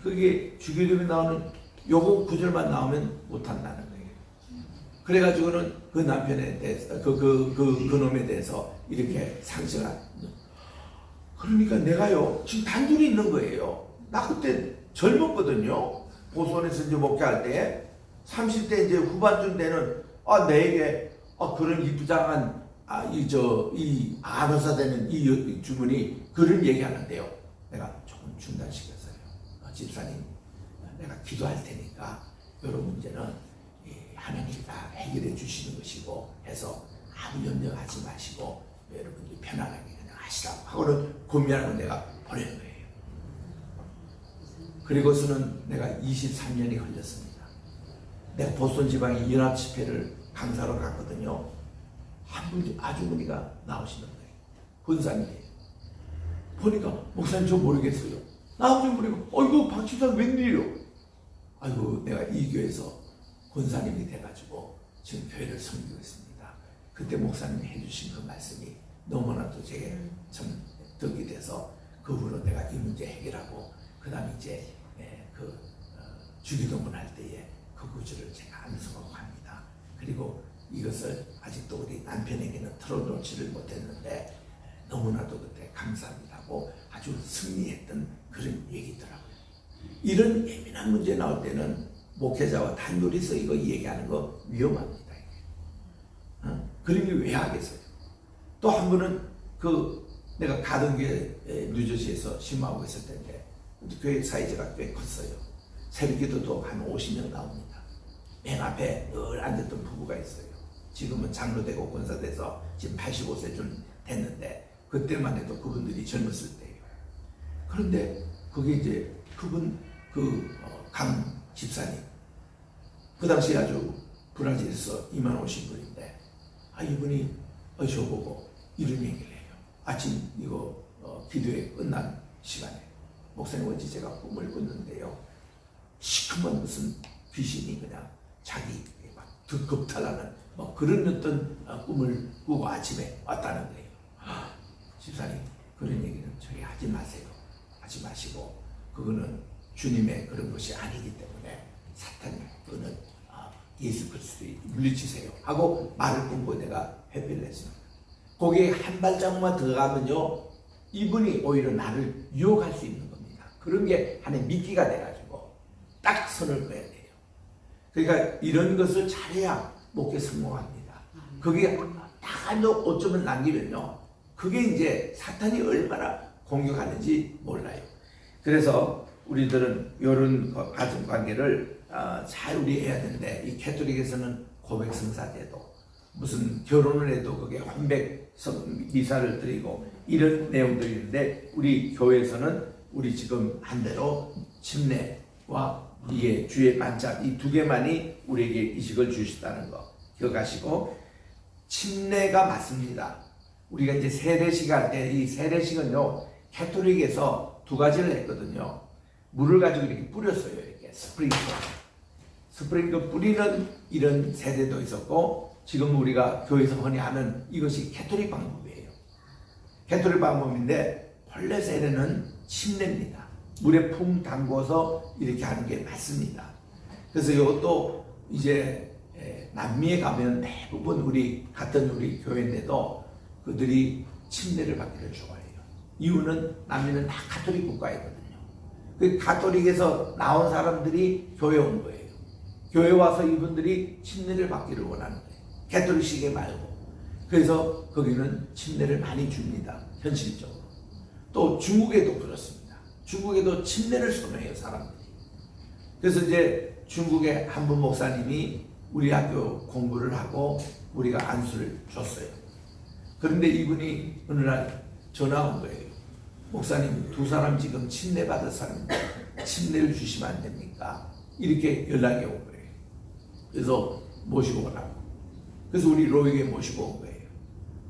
그게 주기도문에 나오는 요거 구절만 나오면 못한다는 거예요. 그래가지고는 그 남편에 대해서 그놈에 대해서 이렇게 상처가 그러니까 내가요 지금 단둘이 있는 거예요. 나 그때 젊었거든요. 보선에서 이제 목회할 때 30대 이제 후반쯤 되는 내게 그런 이부장한 이 간호사 되는 이 주문이 그런 얘기하는데요. 내가 조금 중단시켰어요. 집사님, 내가 기도할 테니까 이런 문제는 하나님이 다 해결해 주시는 것이고 해서 아무 염려하지 마시고 여러분들이 편안하게 그냥 하시라고 하고는 권면하고 내가 보내는 거예요. 그리고서는 내가 23년이 걸렸습니다. 내가 보스턴 지방의 연합집회를 강사로 갔거든요. 한 분 아주머니가 나오시는 거예요. 권사님이에요. 보니까 목사님 저 모르겠어요. 나오면 모르고 이거 박 집사님 웬일이요? 아이고 내가 이 교회에서 권사님이 돼가지고 지금 교회를 섬기고 있습니다. 그때 목사님이 해주신 그 말씀이 너무나도 제게 참 덕이 돼서 그 후로 내가 이 문제 해결하고 그 다음에 이제 주기도문 할 때에 그 구절을 제가 암송하고 합니다. 그리고 이것을 아직도 우리 남편에게는 털어놓지를 못했는데 너무나도 그때 감사합니다 하고 아주 승리했던 그런 얘기더라고요. 이런 예민한 문제 나올 때는 목회자와 단둘이서 이거 얘기하는 거 위험합니다. 그림이 왜 하겠어요? 또 한 번은 내가 가던교회 뉴저지에서 심호하고 있을 때인데 교회 사이즈가 꽤 컸어요. 새벽기도도 한 50명 나옵니다. 맨 앞에 늘 앉았던 부부가 있어요. 지금은 장로되고 권사돼서 지금 85세 좀 됐는데 그때만 해도 그분들이 젊었을 때예요. 그런데 그게 이제 그분 강 집사님 그 당시에 아주 브라질에서 이만 오신 분인데 이분이 저보고 이런 얘기를 해요. 아침 이거 기도회 끝난 시간에 목사님 어제 제가 꿈을 꿨는데요. 시커먼 무슨 귀신이 그냥 자기 막 급탈하는 그런 어떤 꿈을 꾸고 아침에 왔다는 거예요. 집사님 그런 얘기는 저희 하지 마세요. 하지 마시고 그거는 주님의 그런 것이 아니기 때문에 사탄이 그거는 예수 그리스도를 물리치세요 하고 말을 끊고 내가 회피를 했습니다. 거기에 한 발자국만 들어가면요 이분이 오히려 나를 유혹할 수 있는 겁니다. 그런 게 하나의 미끼가 돼가지고 딱 선을 그어야 돼요. 그러니까 이런 것을 잘해야 목회 성공합니다. 그게 딱 어쩌면 남기면요 그게 이제 사탄이 얼마나 공격하는지 몰라요. 그래서 우리들은 이런 가정관계를 잘 우리 해야 되는데 이 캐톨릭에서는 고백 성사제도 무슨 결혼을 해도 그게 혼백 미사를 드리고 이런 내용들이 있는데 우리 교회에서는 우리 지금 한 대로 침례와 이게 주의 반짝 이 두 개만이 우리에게 이식을 주셨다는 거 기억하시고 침례가 맞습니다. 우리가 이제 세례식 할 때 이 세례식은요 캐톨릭에서 두 가지를 했거든요. 물을 가지고 이렇게 뿌렸어요. 이렇게 스프링클 뿌리는 이런 세대도 있었고 지금 우리가 교회에서 흔히 하는 이것이 캐톨릭 방법이에요. 캐톨릭 방법인데 본래 세례는 침례입니다. 물에 푹 담궈서 이렇게 하는 게 맞습니다. 그래서 이것도 이제 남미에 가면 대부분 우리 같은 우리 교회인데도 그들이 침례를 받기를 좋아해요. 이유는 남미는 다 가톨릭 국가이거든요. 그 가톨릭에서 나온 사람들이 교회 온 거예요. 교회 와서 이분들이 침례를 받기를 원하는 거예요. 가톨릭식에 말고. 그래서 거기는 침례를 많이 줍니다. 현실적으로. 또 중국에도 그렇습니다. 중국에도 침례를 선호해요, 사람들이. 그래서 이제 중국의 한 분 목사님이 우리 학교 공부를 하고 우리가 안수를 줬어요. 그런데 이분이 어느 날 전화 온 거예요. 목사님 두 사람 지금 침례 받을 사람인데 침례를 주시면 안 됩니까? 이렇게 연락이 온 거예요. 그래서 모시고 오라고. 그래서 우리 로이에 모시고 온 거예요.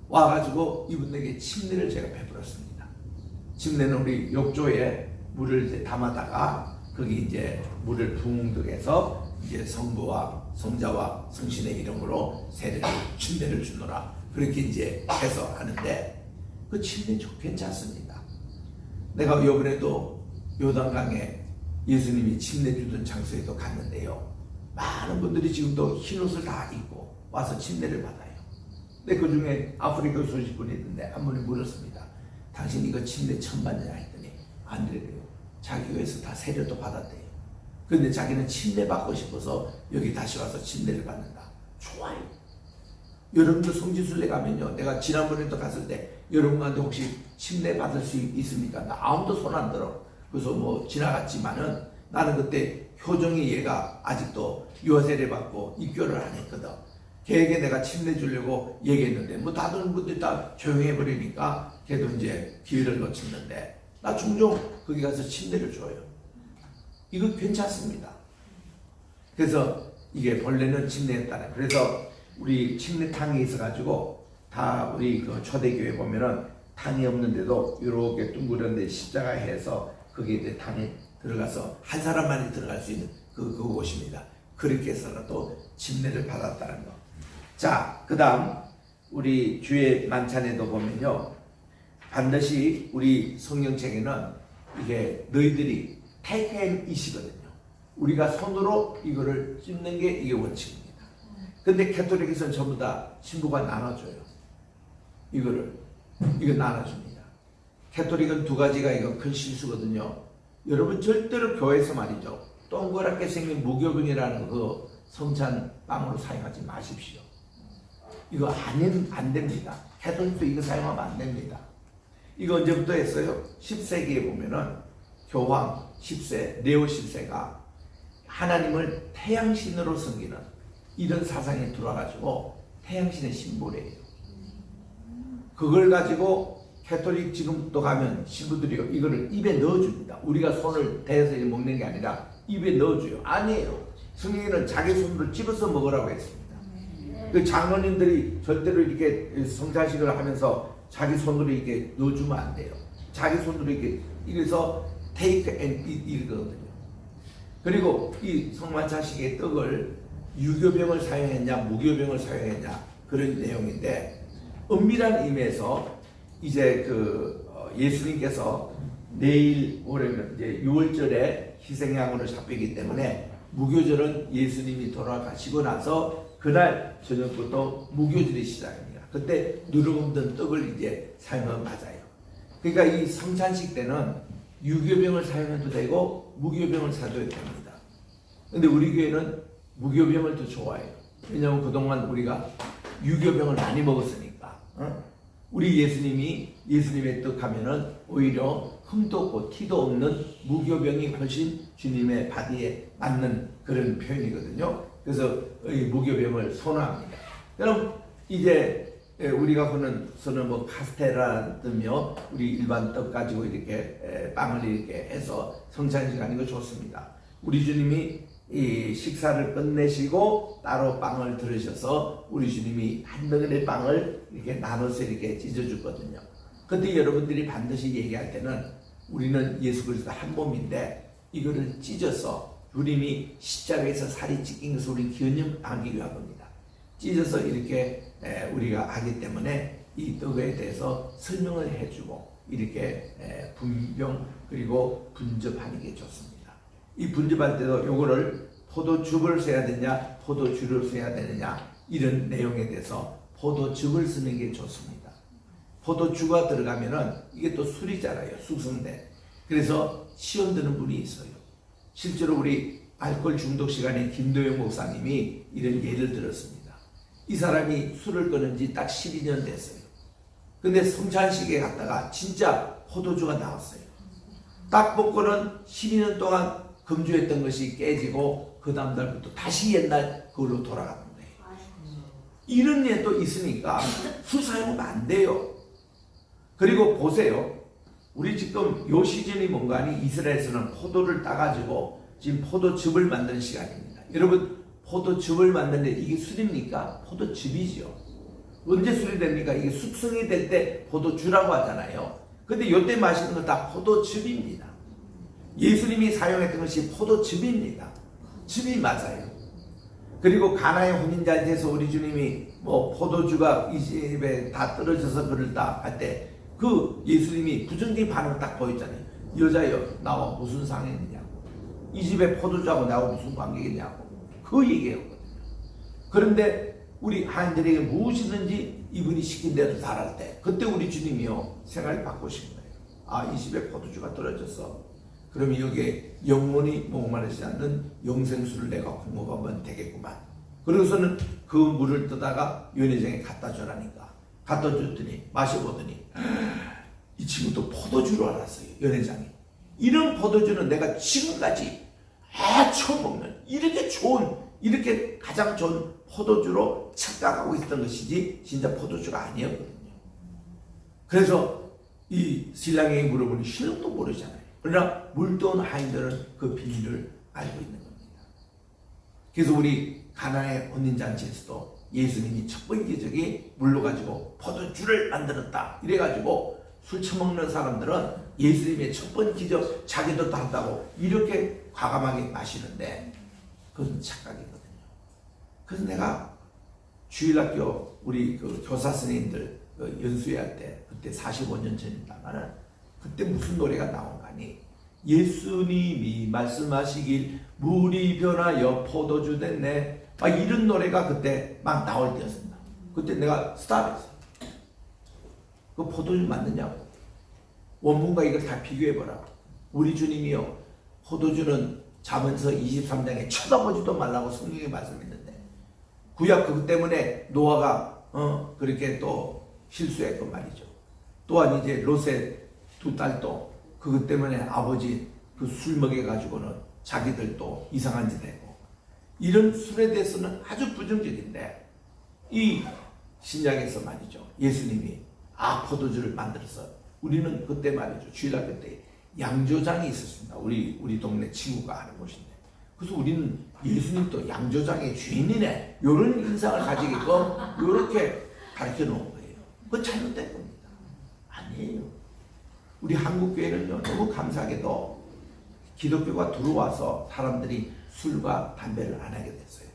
와가지고 이분에게 침례를 제가 베풀었습니다. 침례는 우리 욕조에 물을 이제 담아다가 거기 이제 물을 붕 해서 이제 성부와 성자와 성신의 이름으로 침례를 주노라. 그렇게 이제 해서 하는데 그 침례 괜찮습니다. 내가 이번에도 요단강에 예수님이 침례 주던 장소에도 갔는데요. 많은 분들이 지금도 흰 옷을 다 입고 와서 침례를 받아요. 근데 그 중에 아프리카 소식분이 있는데 한 분이 물었습니다. 당신 이거 침례 처음 받느냐 했더니 안 그래요. 자기 교회에서 다 세례도 받았대요. 그런데 자기는 침례 받고 싶어서 여기 다시 와서 침례를 받는다. 좋아요. 여러분도 성지순례 가면요. 내가 지난번에도 갔을 때 여러분한테 혹시 침례 받을 수 있습니까? 나 아무도 손 안 들어. 그래서 뭐 지나갔지만은 나는 그때 효정이 얘가 아직도 유아세례 받고 입교를 안 했거든. 걔에게 내가 침례 주려고 얘기했는데 뭐 다른 분들이 다 조용해 버리니까 걔도 이제 기회를 놓쳤는데 나 종종 거기 가서 침례를 줘요. 이거 괜찮습니다. 그래서 이게 본래는 침례였다네. 그래서 우리 침례탕이 있어가지고 다 우리 그 초대교회 보면은 탕이 없는데도 이렇게 둥그런데 십자가 해서 거기에 이제 탕에 들어가서 한 사람만이 들어갈 수 있는 그 곳입니다. 그렇게 해서라도 침례를 받았다는 거. 자, 그 다음 우리 주의 만찬에도 보면요, 반드시 우리 성경책에는 이게 너희들이 take and eat이거든요. 우리가 손으로 이거를 찝는 게 이게 원칙입니다. 근데 캐톨릭에서는 전부 다 신부가 나눠줘요. 이거 나눠줍니다. 캐톨릭은 두 가지가 이거 큰 실수거든요. 여러분 절대로 교회에서 말이죠, 동그랗게 생긴 무교병이라는 그 성찬 빵으로 사용하지 마십시오. 이거 안 됩니다. 캐톨릭도 이거 사용하면 안 됩니다. 이거 언제부터 했어요? 10세기에 보면은 교황 10세, 네오 10세가 하나님을 태양신으로 섬기는 이런 사상에 들어와가지고 태양신의 심볼이에요. 그걸 가지고 캐톨릭 지금도 가면 신부들이 이거를 입에 넣어줍니다. 우리가 손을 대서 먹는 게 아니라 입에 넣어줘요. 아니에요. 성경에는 자기 손으로 집어서 먹으라고 했습니다. 그 장로님들이 절대로 이렇게 성찬식을 하면서 자기 손으로 이렇게 넣어주면 안 돼요. 자기 손으로 이렇게 이래서 take and eat 이거든요. 그리고 이 성만찬식의 떡을 유교병을 사용했냐 무교병을 사용했냐 그런 내용인데, 은밀한 의미에서 이제 예수님께서 내일 모레면 이제 6월절에 희생양으로 잡히기 때문에 무교절은 예수님이 돌아가시고 나서 그날 저녁부터 무교절이 시작입니다. 그때 누룩없는 떡을 이제 사용하면 맞아요. 그러니까 이 성찬식 때는 유교병을 사용해도 되고 무교병을 사도 됩니다. 근데 우리 교회는 무교병을 더 좋아해요. 왜냐하면 그동안 우리가 유교병을 많이 먹었으니까. 우리 예수님의 떡 하면은 오히려 흠도 없고 티도 없는 무교병이 훨씬 주님의 바디에 맞는 그런 표현이거든요. 그래서 이 무교병을 선호합니다. 그럼 이제 우리가 보는 뭐 카스테라든요, 우리 일반 떡 가지고 이렇게 빵을 이렇게 해서 성찬식 하는 거 좋습니다. 우리 주님이 이 식사를 끝내시고 따로 빵을 들으셔서 우리 주님이 한 덩어리 빵을 이렇게 나눠서 이렇게 찢어주거든요. 그때 여러분들이 반드시 얘기할 때는 우리는 예수 그리스도 한 몸인데 이거를 찢어서 주님이 십자가에서 살이 찢긴 것을 우리 기념하기 위한 겁니다. 찢어서 이렇게 우리가 하기 때문에 이 떡에 대해서 설명을 해주고 이렇게 분병 그리고 분접하는 게 좋습니다. 이 분접할 때도 요거를 포도즙을 써야 되냐 포도주를 써야 되느냐 이런 내용에 대해서 포도즙을 쓰는 게 좋습니다. 포도주가 들어가면은 이게 또 술이잖아요. 숙성돼. 그래서 시험 드는 분이 있어요. 실제로 우리 알코올 중독 시간에 김도영 목사님이 이런 예를 들었습니다. 이 사람이 술을 끊은 지 딱 12년 됐어요. 근데 성찬식에 갔다가 진짜 포도주가 나왔어요. 딱 먹고는 12년 동안 금주했던 것이 깨지고 그 다음날부터 다시 옛날 그걸로 돌아가는 거예요. 이런 예도 있으니까 술 사용하면 안 돼요. 그리고 보세요. 우리 지금 요 시즌이 뭔가 하니 이스라엘에서는 포도를 따가지고 지금 포도즙을 만드는 시간입니다. 여러분 포도즙을 만드는데 이게 술입니까? 포도즙이죠. 언제 술이 됩니까? 이게 숙성이 될 때 포도주라고 하잖아요. 근데 요때 마시는 건 다 포도즙입니다. 예수님이 사용했던 것이 포도즙입니다. 즙이 맞아요. 그리고 가나의 혼인잔치에서 우리 주님이 뭐 포도주가 이 집에 다 떨어져서 그럴다 할 때 그 예수님이 부정적인 반응을 딱 보였잖아요. 여자여 나와 무슨 상관이냐고, 이 집에 포도주하고 나하고 무슨 관계겠냐고 그 얘기했거든요. 그런데 우리 하인들에게 무엇이든지 이분이 시킨 대로 잘할 때 그때 우리 주님이요 생각을 바꾸신 거예요. 아, 이 집에 포도주가 떨어졌어. 그러면 여기에 영원히 목마르지 않는 영생수를 내가 공급하면 되겠구만. 그러고서는 그 물을 떠다가 연회장에 갖다 주라니까 갖다 줬더니 마셔보더니 이 친구도 포도주로 알았어요. 연회장이 이런 포도주는 내가 지금까지 처음 먹는 이렇게 좋은 이렇게 가장 좋은 포도주로 착각하고 있었던 것이지 진짜 포도주가 아니었거든요. 그래서 이 신랑에게 물어보니 신랑도 모르잖아요. 그러나 물도온 하인들은 그 비밀을 알고 있는 겁니다. 그래서 우리 가나의 혼인잔치에서도 예수님이 첫 번째 적이 물로 가지고 포도주를 만들었다 이래가지고 술 처먹는 사람들은 예수님의 첫 번째 기적 자기도 다 한다고 이렇게 과감하게 마시는데 그건 착각이거든요. 그래서 내가 주일학교 우리 그 교사 선생님들 그 연수회할 때 그때 45년 전입니다만은 그때 무슨 노래가 나온가니 예수님이 말씀하시길 물이 변하여 포도주 됐네 막 이런 노래가 그때 막 나올 때였습니다. 그때 내가 스탑했어. 그 포도주 맞느냐고. 원문과 이걸 다 비교해보라. 우리 주님이요 포도주는 잠언서 23장에 쳐다보지도 말라고 성경에 말씀했는데 구약 그것 때문에 노아가 그렇게 또 실수했건 말이죠. 또한 이제 롯의 두 딸도 그것 때문에 아버지 그 술 먹여가지고는 자기들도 이상한 짓 했고 이런 술에 대해서는 아주 부정적인데 이 신약에서 말이죠. 예수님이 포도주를 만들어서 우리는 그때 말이죠. 주일학교 때 양조장이 있었습니다. 우리 동네 친구가 하는 곳인데 그래서 우리는 예수님도 양조장의 주인이네 이런 인상을 가지게끔 이렇게 가르쳐 놓은 거예요. 그건 잘못된 겁니다. 아니에요. 우리 한국교회는요 너무 감사하게도 기독교가 들어와서 사람들이 술과 담배를 안 하게 됐어요.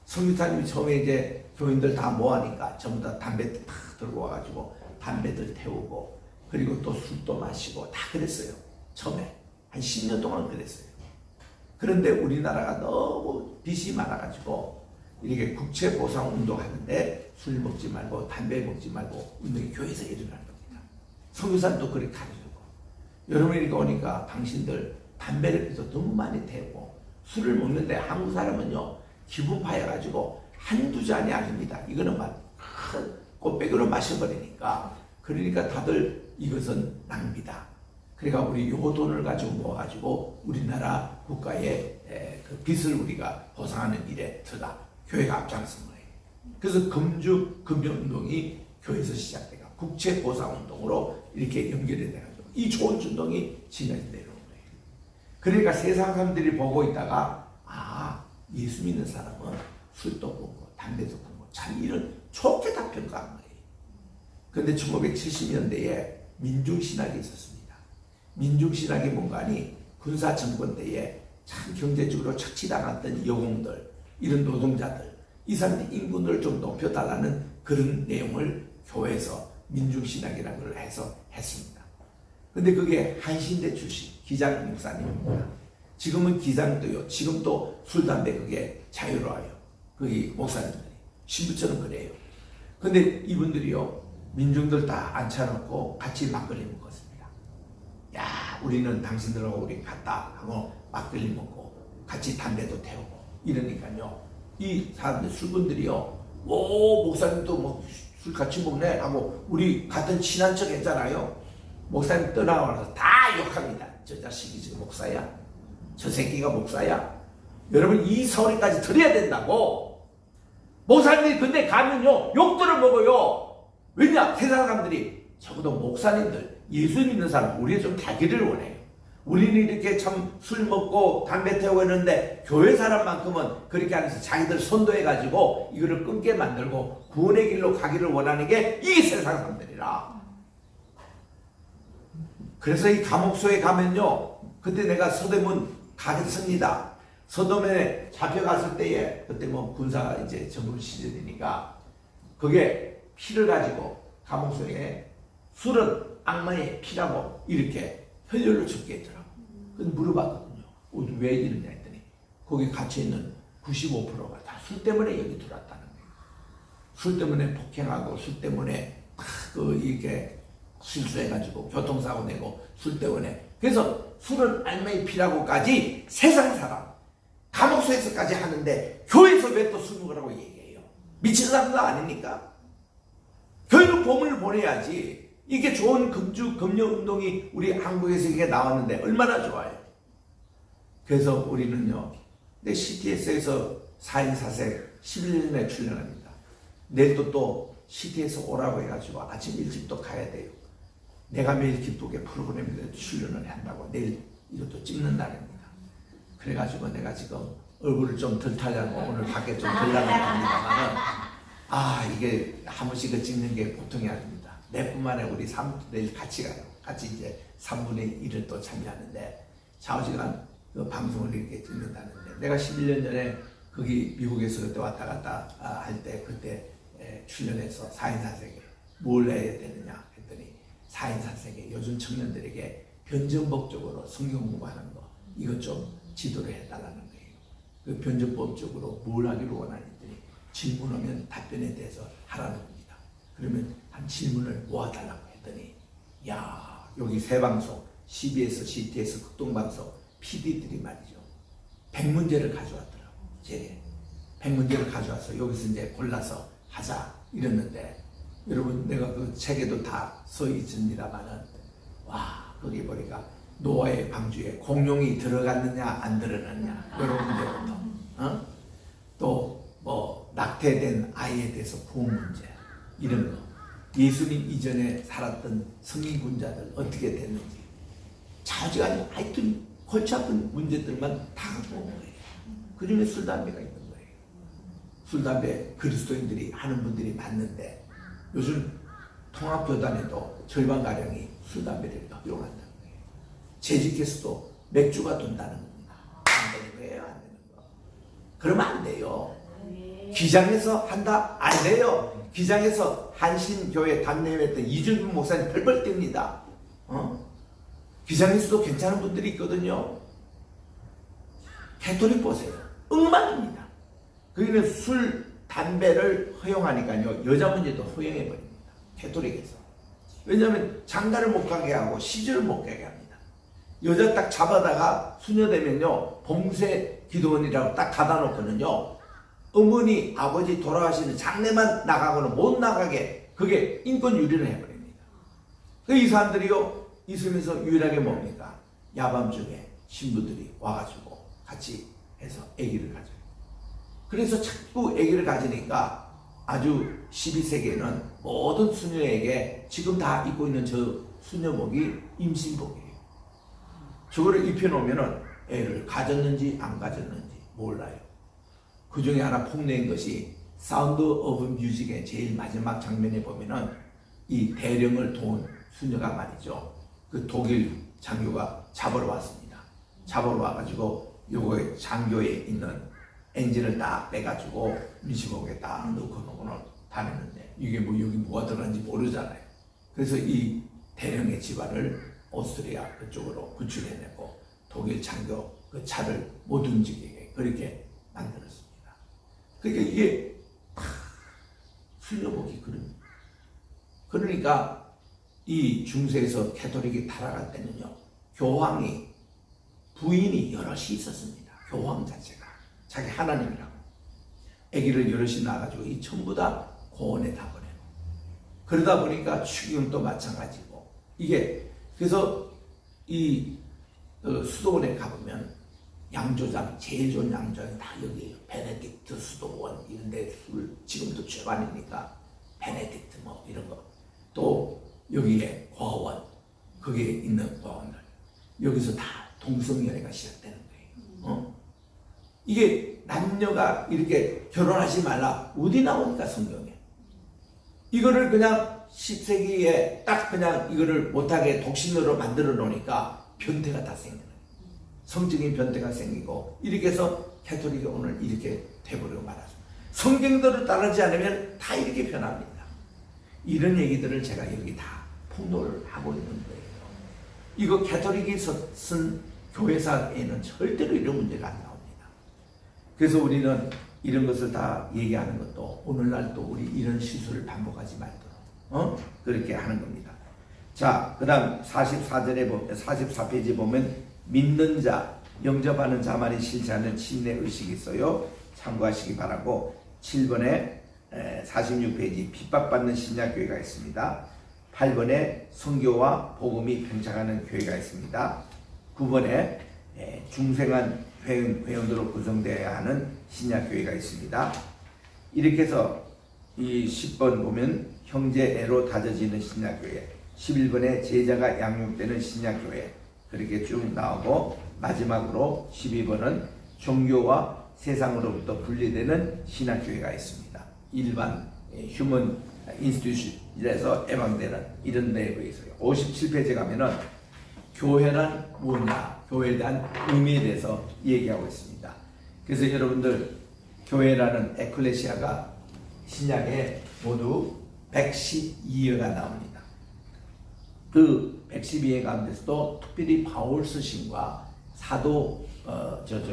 성교사님이 처음에 이제 교인들 다 모아니까 전부 다 담배 다 들고 와가지고 담배들 태우고 그리고 또 술도 마시고 다 그랬어요. 처음에 한 10년 동안 그랬어요. 그런데 우리나라가 너무 빚이 많아가지고 이렇게 국채 보상 운동 하는데 술 먹지 말고 담배 먹지 말고 운동이 교회에서 일어나는 겁니다. 성교사님도 그렇게 가르치고 여러분이 이렇게 오니까 당신들 담배를 피워서 너무 많이 태우고 술을 먹는데 한국 사람은요 기분 파여가지고 한두 잔이 아닙니다. 이거는 막 큰 꽃배기로 마셔버리니까 그러니까 다들 이것은 낭비다. 그러니까 우리 요 돈을 가지고 모아가지고 우리나라 국가의 그 빚을 우리가 보상하는 일에 들어가 교회가 앞장선 거예요. 그래서 금융운동이 교회에서 시작돼가 국채 보상운동으로 이렇게 연결이 돼가지고 이 좋은 운동이 지금까지 내려온 거예요. 그러니까 세상 사람들이 보고 있다가 예수 믿는 사람은 술도 끊고 담배도 끊고 참 이런 좋게 다 평가한 거예요. 그런데 1970년대에 민중신학이 있었습니다. 민중신학이 뭔가 하니 군사정권 때에 참 경제적으로 착취당했던 여공들 이런 노동자들 이 사람들 인권을 좀 높여달라는 그런 내용을 교회에서 민중신학이라는 걸 해서 했습니다. 근데 그게 한신대 출신 기장 목사님입니다. 지금은 기장도요. 지금도 술, 담배 그게 자유로워요. 거기 목사님들이. 신부처럼 그래요. 근데 이분들이요. 민중들 다 앉혀놓고 같이 막걸리 먹었습니다. 야, 우리는 당신들하고 우리 같다 하고 막걸리 먹고 같이 담배도 태우고 이러니까요. 이 사람들 술꾼들이요. 오, 목사님도 뭐 술 같이 먹네 하고 우리 같은 친한 척 했잖아요. 목사님 떠나와서 다 욕합니다. 저 자식이 지금 목사야? 저 새끼가 목사야? 여러분 이 소리까지 들어야 된다고. 목사님들이 근데 가면요 욕들을 먹어요. 왜냐? 세상 사람들이 적어도 목사님들 예수 믿는 사람 우리가 좀 되기를 원해요. 우리는 이렇게 참 술 먹고 담배 태우고 있는데 교회 사람만큼은 그렇게 안 해서 자기들 선도해가지고 이거를 끊게 만들고 구원의 길로 가기를 원하는 게 이 세상 사람들이라. 그래서 이 감옥소에 가면요 그때 내가 서대문 가겠습니다. 서점에 잡혀갔을 때에 그때 뭐 군사 이제 정부 시절이니까 그게 피를 가지고 감옥소에 술은 악마의 피라고 이렇게 혈혈로 적게 했더라고. 그래서 물어봤거든요. 왜 이러냐 했더니 거기 갇혀있는 95%가 다 술 때문에 여기 들어왔다는 거예요. 술 때문에 폭행하고 술 때문에 이렇게 실수해가지고 교통사고 내고 술 때문에. 그래서 술은 악마의 피라고까지 세상 사람 감옥소에서까지 하는데 교회에서 왜 또 술 먹으라고 얘기해요? 미친 사람도 아닙니까? 교회로 보물을 보내야지. 이게 좋은 금융운동이 우리 한국에서 이게 나왔는데 얼마나 좋아요. 그래서 우리는요 내 CTS에서 4인 4색 11년에 출연합니다. 내일도 또 CTS 오라고 해가지고 아침 일찍 또 가야 돼요. 내가 매일 기쁘게 프로그램에 출연을 한다고 내일 이것도 찍는 날입니다. 그래가지고 내가 지금 얼굴을 좀 덜 타려고 오늘 밖에 좀 덜 나갑니다만은 이게 한 번씩 찍는 게 보통이 아닙니다. 내뿐만 아니라 우리 내일 같이 가요. 같이 이제 3분의 1을 또 참여하는데 좌우지간 그 방송을 이렇게 찍는다는데 내가 11년 전에 거기 미국에서 그때 왔다 갔다 할 때 그때 출연해서 4인사색에 뭘 해야 되느냐 했더니 4인사색에 요즘 청년들에게 변증법적으로 성경 공부하는 거 이것 좀 지도를 해달라는 거예요. 그 변증법적으로 뭘 하기로 원하는지 질문하면 답변에 대해서 하라는 겁니다. 그러면 한 질문을 모아달라고 했더니 야 여기 새 방송 CBS, CTS, 극동방송 PD들이 말이죠 100문제를 가져왔더라고. 제게 100문제를 가져와서 여기서 이제 골라서 하자 이랬는데 여러분 내가 그 책에도 다 써 있습니다만은 와 거기 보니까 노아의 방주에 공룡이 들어갔느냐 안 들어갔느냐 이런 문제부터 또 뭐 낙태된 아이에 대해서 구원 문제 이런 거 예수님 이전에 살았던 성인군자들 어떻게 됐는지 자주가 하여튼 골치 아픈 문제들만 다 갖고 온 거예요. 그 중에 술 담배가 있는 거예요. 술 담배 그리스도인들이 하는 분들이 많은데 요즘 통합교단에도 절반가량이 술 담배를 허용한다는 거예요. 재직해서도 맥주가 돈다는 겁니다. 안 되는 거예요, 안 되는 거. 그러면 안 돼요. 기장에서 한다? 안 돼요. 기장에서 한신교회 담임했던 이준빈 목사님 벌벌 띱니다. 기장에서도 괜찮은 분들이 있거든요. 캐토릭 보세요. 엉망입니다. 거기는 술, 담배를 허용하니까요. 여자 문제도 허용해버립니다. 캐토릭에서. 왜냐하면 장가를 못 가게 하고 시주를 못 가게 합니다. 여자 딱 잡아다가 수녀되면요. 봉쇄 기도원이라고 딱 가다 놓고는요. 어머니, 아버지 돌아가시는 장례만 나가고는 못 나가게 그게 인권 유린을 해버립니다. 이 사람들이요 있으면서 유일하게 뭡니까? 야밤중에 신부들이 와가지고 같이 해서 아기를 가져요. 그래서 자꾸 아기를 가지니까 아주 12세기에는 모든 수녀에게 지금 다 입고 있는 저 수녀복이 임신복이에요. 저거를 입혀놓으면은 애를 가졌는지 안 가졌는지 몰라요. 그 중에 하나 폭로인 것이 사운드 오브 뮤직의 제일 마지막 장면에 보면은 이 대령을 도운 수녀가 말이죠. 그 독일 장교가 잡으러 왔습니다. 잡으러 와가지고 요거에 장교에 있는 엔진을 딱 빼가지고 임신복에 딱 넣고 놓고는 다녔는데 이게 뭐 여기 뭐가 들어간지 모르잖아요. 그래서 이 대령의 집안을 오스트리아 그쪽으로 구출해내고 독일 장교 그 차를 못 움직이게 그렇게 만들었습니다. 그러니까 이게 수녀복이 그러니까 이 중세에서 캐토릭이 타락할 때는요 교황이 부인이 여럿이 있었습니다. 교황 자체가 자기 하나님이라고 아기를 여럿이 낳아가지고 이 전부 다 고원에 다 보내고 그러다 보니까 추기금도 마찬가지고 이게 그래서 이 수도원에 가보면 양조장 제일 좋은 양조장이 다 여기에요. 베네딕트 수도원 이런 데 술 지금도 최반이니까 베네딕트 뭐 이런 거 또 여기에 고아원 거기에 있는 고아원들 여기서 다 동성연애가 시작되는 거예요. 이게 남녀가 이렇게 결혼하지 말라 어디 나오니까 성경에 이거를 그냥 10세기에 딱 그냥 이거를 못하게 독신으로 만들어 놓으니까 변태가 다 생겨요. 성적인 변태가 생기고 이렇게 해서 캐토릭이 오늘 이렇게 돼버리고 말았습니다. 성경대로 따르지 않으면 다 이렇게 변합니다. 이런 얘기들을 제가 여기 다 폭로를 하고 있는 거예요. 이거 캐토릭이 쓴 교회사에는 절대로 이런 문제가 안 나옵니다. 그래서 우리는 이런 것을 다 얘기하는 것도 오늘날 또 우리 이런 실수를 반복하지 말도록 그렇게 하는 겁니다. 자, 그 다음 44절에 보면 44페이지 보면 믿는 자, 영접하는 자만이 실체하는 침례 의식이 있어요. 참고하시기 바라고 7번에 46페이지 핍박받는 신약교회가 있습니다. 8번에 선교와 복음이 병창하는 교회가 있습니다. 9번에 중생한 회원으로 구성되어야 하는 신약교회가 있습니다. 이렇게 해서 이 10번 보면 형제애로 다져지는 신약교회, 11번에 제자가 양육되는 신약교회 그렇게 쭉 나오고 마지막으로 12번은 종교와 세상으로부터 분리되는 신학교회가 있습니다. 일반 휴먼 인스티튜션에서 해방되는 이런 내부에 있어요. 57페이지 가면은 교회란 뭐냐, 교회에 대한 의미에 대해서 얘기하고 있습니다. 그래서 여러분들 교회라는 에클레시아가 신약에 모두 112회가 나옵니다. 그 112회 가운데서도 특별히 바울 서신과 사도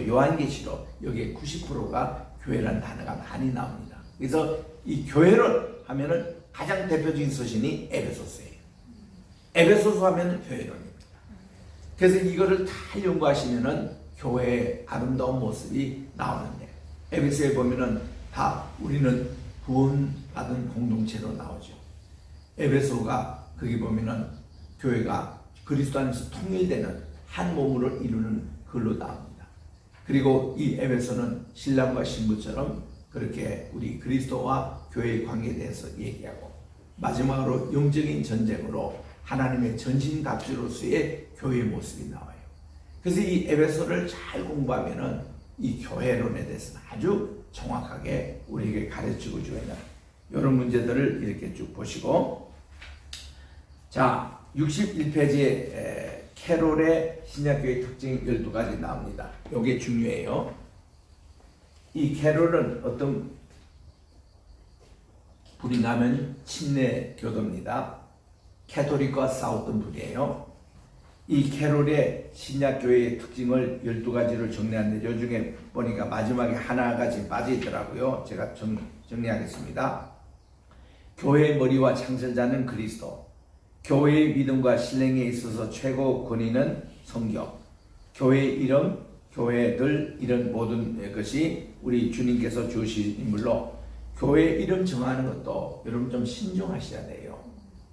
요한계시록 여기에 90%가 교회라는 단어가 많이 나옵니다. 그래서 이 교회론 하면은 가장 대표적인 서신이 에베소서예요. 에베소서 하면 교회론입니다. 그래서 이거를 다 연구하시면은 교회의 아름다운 모습이 나오는데, 에베소에 보면은 다 우리는 구원받은 공동체로 나오죠. 에베소가 거기 보면은 교회가 그리스도 안에서 통일되는 한 몸으로 이루는 글로 나옵니다. 그리고 이 에베소는 신랑과 신부처럼 그렇게 우리 그리스도와 교회의 관계에 대해서 얘기하고, 마지막으로 영적인 전쟁으로 하나님의 전신갑주로서의 교회의 모습이 나와요. 그래서 이 에베소를 잘 공부하면은 이 교회론에 대해서는 아주 정확하게 우리에게 가르치고 주는 이런 문제들을 이렇게 쭉 보시고, 자 61페이지에 캐롤의 신약교회 특징 12가지 나옵니다. 이게 중요해요. 이 캐롤은 어떤 불이 나면 침례 교도입니다. 캐톨릭과 싸웠던 분이에요. 이 캐롤의 신약교회의 특징을 12가지로 정리하는데, 요 중에 보니까 마지막에 하나까지 빠져있더라고요. 제가 정리하겠습니다. 교회의 머리와 창설자는 그리스도, 교회의 믿음과 신뢰에 있어서 최고 권위는 성경, 교회의 이름, 교회들, 이런 모든 것이 우리 주님께서 주신 인물로, 교회 이름 정하는 것도 여러분 좀 신중하셔야 돼요.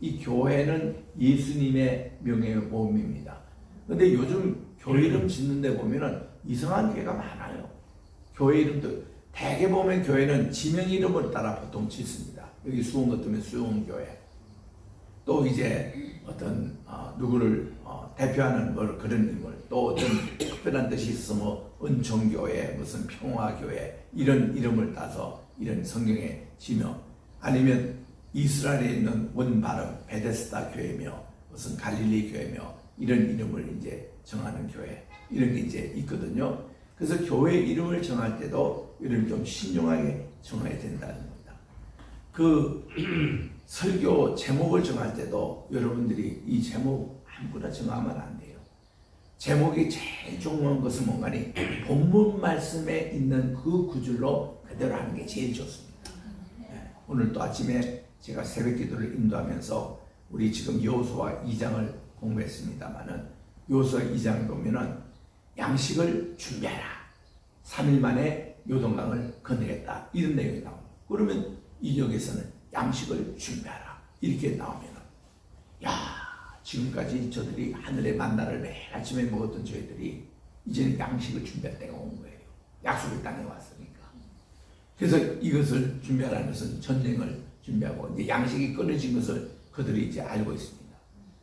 이 교회는 예수님의 명예의 모임입니다. 근데 요즘 교회 이름 짓는 데 보면은 이상한 교회가 많아요. 교회 이름도 대개 보면 교회는 지명 이름을 따라 보통 짓습니다. 여기 수원 같으면 수원교회, 또 이제 어떤 누구를 대표하는 그런 인물, 또 어떤 특별한 뜻이 있어서 뭐 은총교회, 무슨 평화교회, 이런 이름을 따서 이런 성경의 지명, 아니면 이스라엘에 있는 원발음 베데스다 교회며 무슨 갈릴리 교회며 이런 이름을 이제 정하는 교회, 이런 게 이제 있거든요. 그래서 교회 이름을 정할 때도 이를 좀 신중하게 정해야 된다는 겁니다. 그 설교 제목을 정할 때도 여러분들이 이 제목 아무거나 정하면 안 돼요. 제목이 제일 중요한 것은 뭔가니 본문 말씀에 있는 그 구절로 그대로 하는 게 제일 좋습니다. 오늘 또 아침에 제가 새벽 기도를 인도하면서 우리 지금 여호수아 2장을 공부했습니다만은, 여호수아 2장에 보면은 양식을 준비하라, 3일 만에 요동강을 건너겠다, 이런 내용이 나옵니다. 그러면 이 역에서는 양식을 준비하라 이렇게 나오면은, 야, 지금까지 저들이 하늘의 만나를 매일 아침에 먹었던 저희들이 이제는 양식을 준비할 때가 온 거예요. 약속의 땅에 왔으니까. 그래서 이것을 준비하라는 것은 전쟁을 준비하고, 이제 양식이 끊어진 것을 그들이 이제 알고 있습니다.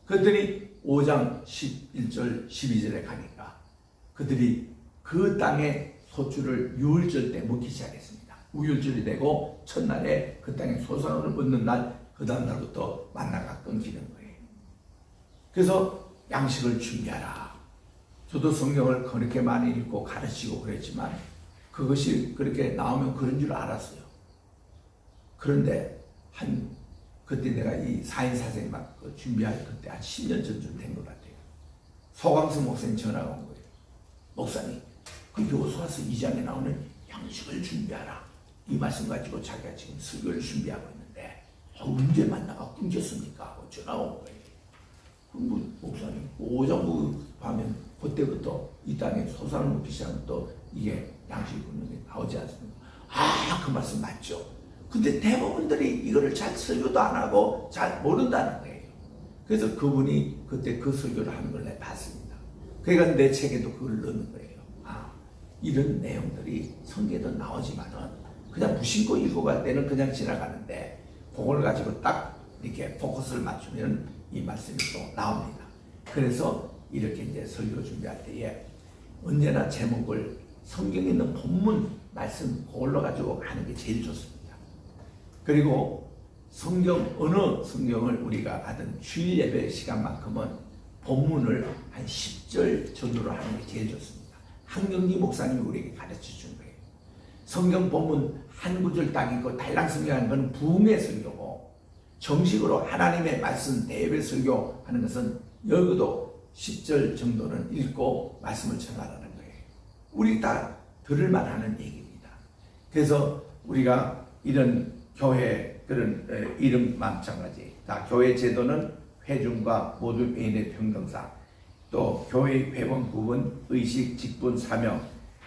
그들이 5장 11절 12절에 가니까 그들이 그 땅의 소출을 유월절 때 먹기 시작했습니다. 우율절이 되고 첫날에 그 땅에 소산을 얻는 날, 그 다음 날부터 만나가 끊기는 거예요. 그래서 양식을 준비하라. 저도 성경을 그렇게 많이 읽고 가르치고 그랬지만 그것이 그렇게 나오면 그런 줄 알았어요. 그런데 그때 내가 이 4인 사생 막 준비할 그때 한 10년 전쯤 된 것 같아요. 소광수 목사님 전화가 온 거예요. 목사님, 그 여호수아서 2장에 나오는 양식을 준비하라, 이 말씀 가지고 자기가 지금 설교를 준비하고 있는데 언제 만나가 끊겼습니까? 하고 전화가 온 거예요. 그럼 목사님, 5장 하면 그때부터 이 땅에 소산을 먹기 시작하면 또 이게 양식이 굽는 게 나오지 않습니까? 그 말씀 맞죠. 근데 대부분들이 이거를 잘 설교도 안 하고 잘 모른다는 거예요. 그래서 그분이 그때 그 설교를 하는 걸 내가 봤습니다. 그러니까 내 책에도 그걸 넣는 거예요. 이런 내용들이 성경에도 나오지만은 그냥 무심코 읽어갈 때는 그냥 지나가는데, 그걸 가지고 딱 이렇게 포커스를 맞추면 이 말씀이 또 나옵니다. 그래서 이렇게 이제 설교 준비할 때에 언제나 제목을 성경에 있는 본문 말씀 그걸로 가지고 하는 게 제일 좋습니다. 그리고 어느 성경을 우리가 하든 주일 예배 시간만큼은 본문을 한 10절 정도로 하는 게 제일 좋습니다. 한경기 목사님이 우리에게 가르쳐 준 거예요. 성경 본문 한 구절 딱 읽고 달랑 설교하는 것은 부흥의 설교고, 정식으로 하나님의 말씀 대별 설교하는 것은 여기도 10절 정도는 읽고 말씀을 전하라는 거예요. 우리 다 들을만 하는 얘기입니다. 그래서 우리가 이런 교회 그런 이름 마찬가지. 자, 교회 제도는 회중과 모든 외인의 평등사, 또 교회 회원 구분, 의식, 직분, 사명.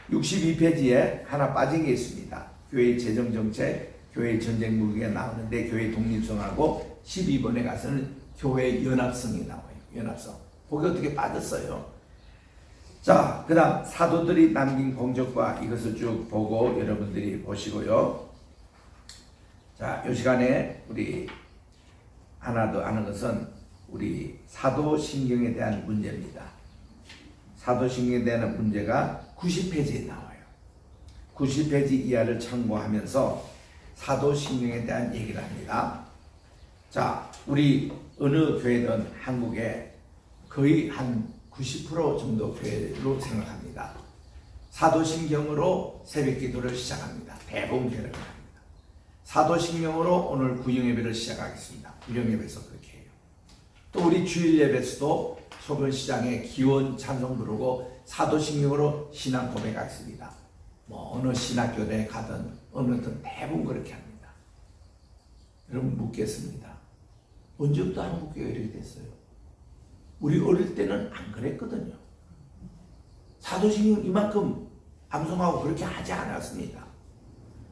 62페이지에 하나 빠진 게 있습니다. 교회 재정 정책, 교회 전쟁 무기가 나오는데 교회 독립성하고 12번에 가서는 교회 연합성이 나와요. 연합성. 거기 어떻게 빠졌어요? 자, 그 다음 사도들이 남긴 공적과 이것을 쭉 보고 여러분들이 보시고요. 자, 이 시간에 우리 하나 더 아는 것은 우리 사도신경에 대한 문제입니다. 사도신경에 대한 문제가 90페이지에 나와요. 90페이지 이하를 참고하면서 사도신경에 대한 얘기를 합니다. 자, 우리 어느 교회든 한국에 거의 한 90% 정도 교회로 생각합니다. 사도신경으로 새벽 기도를 시작합니다. 대부분 교회를 합니다. 사도신경으로 오늘 구정예배를 시작하겠습니다. 구정예배에서 그렇게 해요. 또 우리 주일예배에서도 소변시장에 기원 찬송 부르고 사도신경으로 신앙 고백하겠습니다. 뭐 어느 신학교에 가든 어느든 대부분 그렇게 합니다. 여러분 묻겠습니다. 언제부터 한국교회가 이렇게 됐어요? 우리 어릴 때는 안 그랬거든요. 사도신경 이만큼 암송하고 그렇게 하지 않았습니다.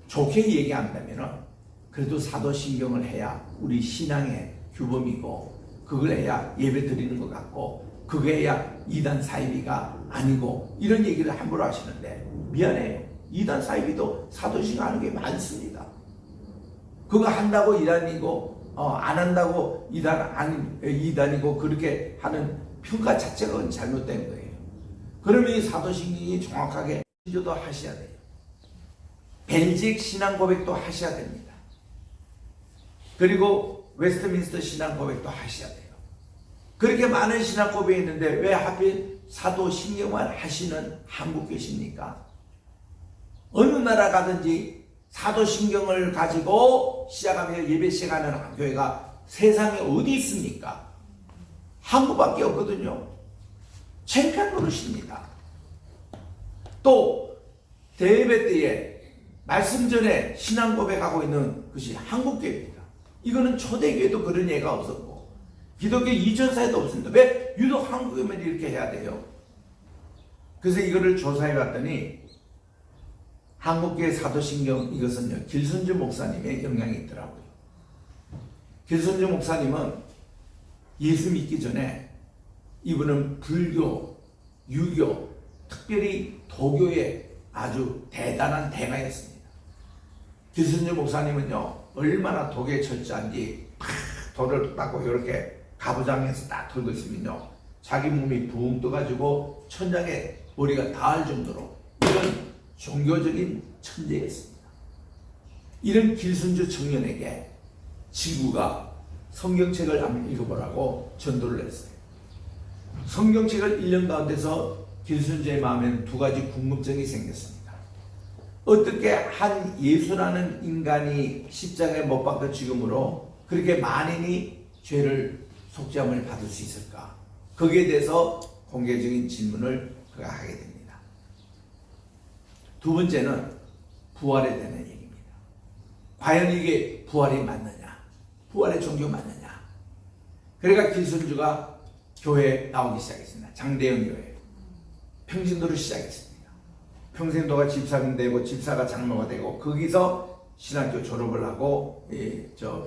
좋게 얘기한다면 그래도 사도신경을 해야 우리 신앙의 규범이고, 그걸 해야 예배 드리는 것 같고, 그게 해야 이단 사이비가 아니고, 이런 얘기를 함부로 하시는데 미안해요. 이단 사이비도 사도신경 하는 게 많습니다. 그거 한다고 이단이고 안 한다고 이단이고 그렇게 하는 평가 자체가 잘못된 거예요. 그러면 이 사도신경이 정확하게 기도도 하셔야 돼요. 벨직 신앙 고백도 하셔야 됩니다. 그리고 웨스트민스터 신앙 고백도 하셔야 돼요. 그렇게 많은 신앙 고백이 있는데 왜 하필 사도신경만 하시는 한국 계십니까? 어느 나라 가든지 사도신경을 가지고 시작하며 예배 시작하는 교회가 세상에 어디 있습니까? 한국밖에 없거든요. 창피한 노릇입니다. 또 대예배 때에 말씀 전에 신앙 고백하고 있는 것이 한국교회입니다. 이거는 초대교회도 그런 예가 없었고 기독교 이전사에도 없습니다. 왜 유독 한국교회만 이렇게 해야 돼요? 그래서 이거를 조사해 봤더니 한국교회 사도신경 이것은요, 길순주 목사님의 영향이 있더라고요. 길순주 목사님은 예수 믿기 전에 이분은 불교, 유교, 특별히 도교의 아주 대단한 대가였습니다. 길순주 목사님은요, 얼마나 도교에 철저한지 돌을 닦고 이렇게 가부장에서 딱 들고 있으면요, 자기 몸이 붕 떠가지고 천장에 머리가 닿을 정도로 이런 종교적인 천재였습니다. 이런 길순주 청년에게 지구가 성경책을 한번 읽어보라고 전도를 했어요. 성경책을 1년 가운데서 길순주의 마음에는 두 가지 궁금증이 생겼습니다. 어떻게 한 예수라는 인간이 십자가에 못 박혀 죽음으로 그렇게 만인이 죄를 속죄함을 받을 수 있을까? 거기에 대해서 공개적인 질문을 그가 하게 됩니다. 두 번째는 부활에 대한 얘기입니다. 과연 이게 부활이 맞느냐? 부활의 종교 맞느냐? 그러니까 길순주가 교회에 나오기 시작했습니다. 장대영 교회. 평신도를 시작했습니다. 평신도가 집사님 되고 집사가 장로가 되고 거기서 신학교 졸업을 하고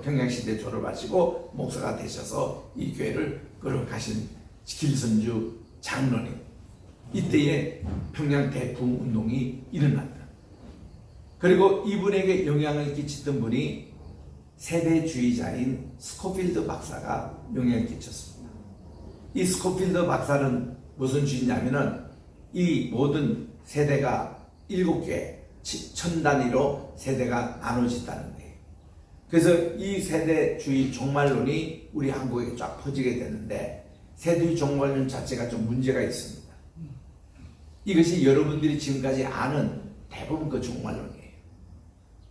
평양시대 졸업하시고 목사가 되셔서 이 교회를 끌어가신 길순주 장로님. 이때에 평양 대풍 운동이 일어났다. 그리고 이분에게 영향을 끼치던 분이 세대주의자인 스코필드 박사가 영향을 끼쳤습니다. 이 스코필드 박사는 무슨 주의냐면은 이 모든 세대가 7개, 1000단위로 세대가 나눠진다는 거예요. 그래서 이 세대주의 종말론이 우리 한국에 쫙 퍼지게 되는데 세대주의 종말론 자체가 좀 문제가 있습니다. 이것이 여러분들이 지금까지 아는 대부분 그 종말론이에요.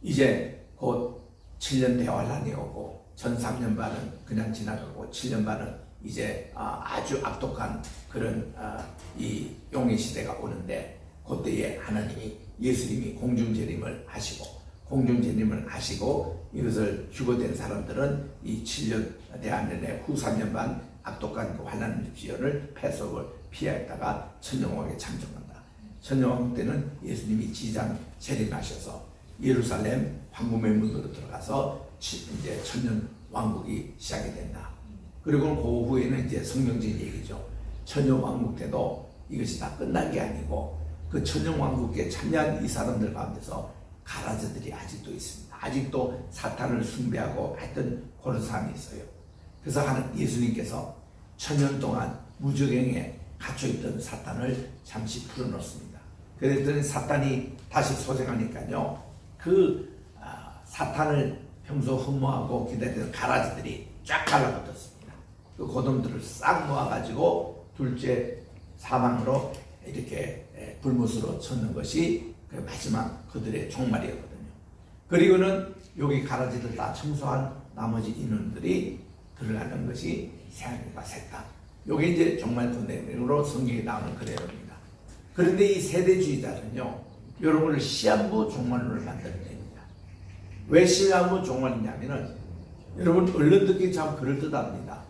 이제 곧 7년 대환란이 오고 1003년 반은 그냥 지나가고 7년 반은 이제 아주 악독한 그런 이 용의 시대가 오는데, 그때에 하나님이 예수님이 공중재림을 하시고 이것을 휴거된 사람들은 이 7년 대환란의 후 3년 반 악독한 그 환란 시절을 패속을 피하였다가 천년왕국에 참석한다. 천년왕국 때는 예수님이 지장 재림하셔서 예루살렘 황금의 문으로 들어가서 이제 천년왕국이 시작이 된다. 그리고 그 후에는 이제 성경적인 얘기죠. 천년왕국 때도 이것이 다 끝난 게 아니고 그 천년왕국에 참여한 이 사람들 가운데서 가라지들이 아직도 있습니다. 아직도 사탄을 숭배하고 하여튼 그런 사람이 있어요. 그래서 예수님께서 천년 동안 무저갱에 갇혀있던 사탄을 잠시 풀어놓습니다. 그랬더니 사탄이 다시 소생하니까요, 사탄을 평소 흠모하고 기다리던 가라지들이 쫙 갈라붙었습니다. 그 고동들을 싹 모아가지고 둘째 사망으로 이렇게 불못으로 쳤는 것이 그 마지막 그들의 종말이었거든요. 그리고는 여기 가라지들 다 청소한 나머지 인원들이 들어가는 것이 새하늘과 새 땅. 이게 이제 정말 그 내용으로 성경에 나오는 그대로입니다. 그런데 이 세대주의자는요, 여러분을 시한부 종말론을 만들어냅니다. 왜 시한부 종말이냐면은, 여러분 얼른 듣기 참 그럴듯합니다.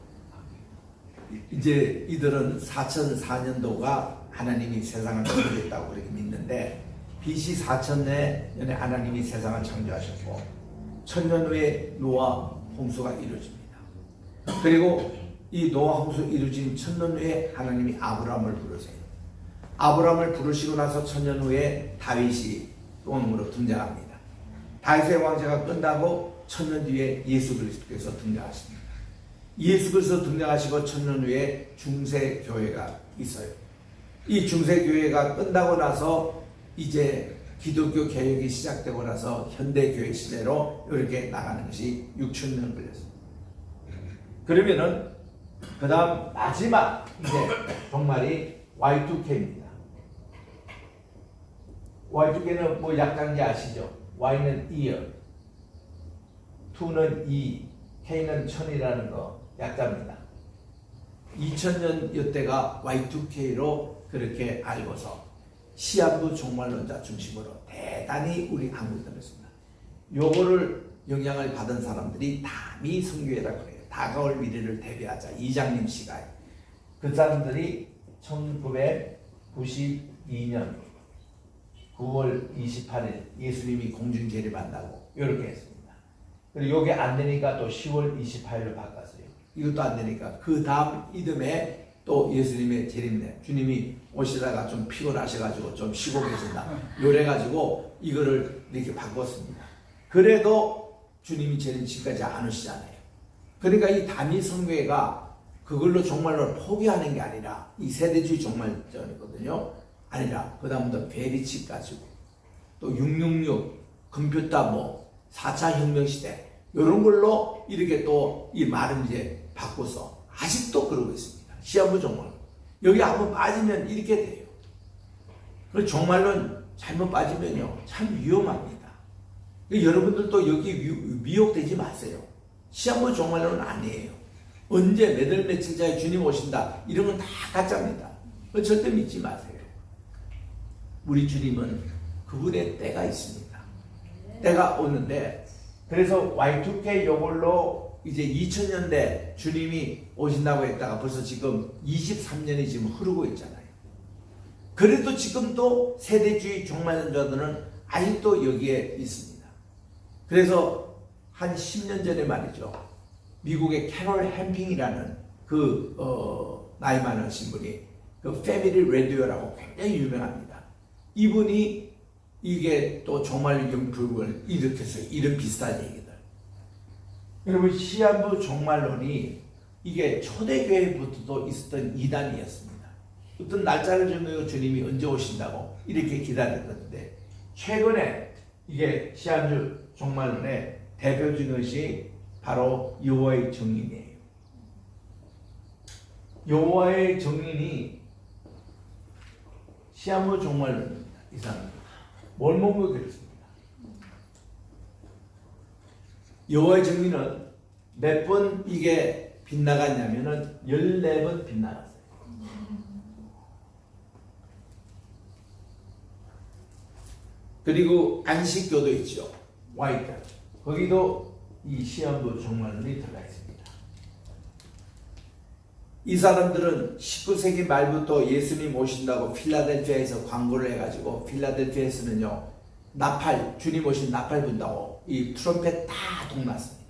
이제 이들은 4004년도가 하나님이 세상을 창조했다고 그렇게 믿는데, BC 4000년에 하나님이 세상을 창조하셨고 1000년 후에 노아 홍수가 이루어집니다. 그리고 이 노아 홍수 이루어진 1000년 후에 하나님이 아브라함을 부르세요. 아브라함을 부르시고 나서 1000년 후에 다윗이 왕으로 등장합니다. 다윗의 왕자가 끝나고 1000년 뒤에 예수 그리스도께서 등장하십니다. 예수 그리스도 등장하시고 1000년 후에 중세교회가 있어요. 이 중세교회가 끝나고 나서 이제 기독교 개혁이 시작되고 나서 현대교회 시대로 이렇게 나가는 것이 6000년 걸렸습니다. 그러면은 그 다음 마지막 이제 종말이 Y2K입니다. Y2K는 뭐 약자인지 아시죠? Y는 year, 2는 2, K는 1000이라는 거 약자입니다. 2000년 이때가 Y2K로 그렇게 알고서 시한부 종말론자 중심으로 대단히 우리 한국에 있습니다. 요거를 영향을 받은 사람들이 담이 선교회라고 해요. 다가올 미래를 대비하자. 이장님 씨가 그 사람들이 1992년 9월 28일 예수님이 공중 재림한다고 이렇게 했습니다. 그리고 이게 안 되니까 또 10월 28일로 바꿨어요. 이것도 안 되니까 그 다음 이듬해 또 예수님의 재림네, 주님이 오시다가 좀 피곤하셔가지고 좀 쉬고 계신다 요래가지고 이거를 이렇게 바꿨습니다. 그래도 주님이 재림치까지 안 오시잖아요. 그러니까 이 단위 선교회가 그걸로 종말론을 포기하는 게 아니라 이 세대주의 종말론이거든요. 아니라 그 다음부터 베리치 가지고 또 666 컴퓨터 뭐 4차 혁명 시대 이런 걸로 이렇게 또 이 말을 이제 바꿔서 아직도 그러고 있습니다. 시한부 종말론. 여기 한번 빠지면 이렇게 돼요. 그 종말론 잘못 빠지면요 참 위험합니다. 여러분들도 여기 미혹되지 마세요. 시한부 종말론은 아니에요. 언제 몇 월 며칠 전에 주님 오신다 이런 건 다 가짜입니다. 절대 믿지 마세요. 우리 주님은 그분의 때가 있습니다. 때가 오는데, 그래서 Y2K 요걸로 이제 2000년대 주님이 오신다고 했다가 벌써 지금 23년이 지금 흐르고 있잖아요. 그래도 지금도 세대주의 종말론자들은 아직도 여기에 있습니다. 그래서 한 10년 전에 말이죠, 미국의 캐롤 햄핑이라는 나이 많으신 분이 그 패밀리 라디오라고 굉장히 유명합니다. 이분이 이게 또 종말론 불국을 일으켰어요. 이런 비슷한 얘기들. 여러분, 시한부 종말론이 이게 초대교회부터도 있었던 이단이었습니다. 어떤 날짜를 정해서 주님이 언제 오신다고 이렇게 기다렸는데, 최근에 이게 시한부 종말론의 대표적인 것이 바로 여호와의 증인이에요. 여호와의 증인이 시한부 종말론입니다. 이 사람은 뭘 먹고 그랬습니다. 여호와의 정의는 몇 번 이게 빗나갔냐면은 14번 빗나갔어요. 그리고 안식교도 있죠. 와이트. 거기도 이 시험도 종말론이 들어가 있습니다. 이 사람들은 19세기 말부터 예수님 오신다고 필라델피아에서 광고를 해가지고, 필라델피아에서는요 나팔, 주님 오신 나팔 분다고 이 트럼펫 다 동났습니다.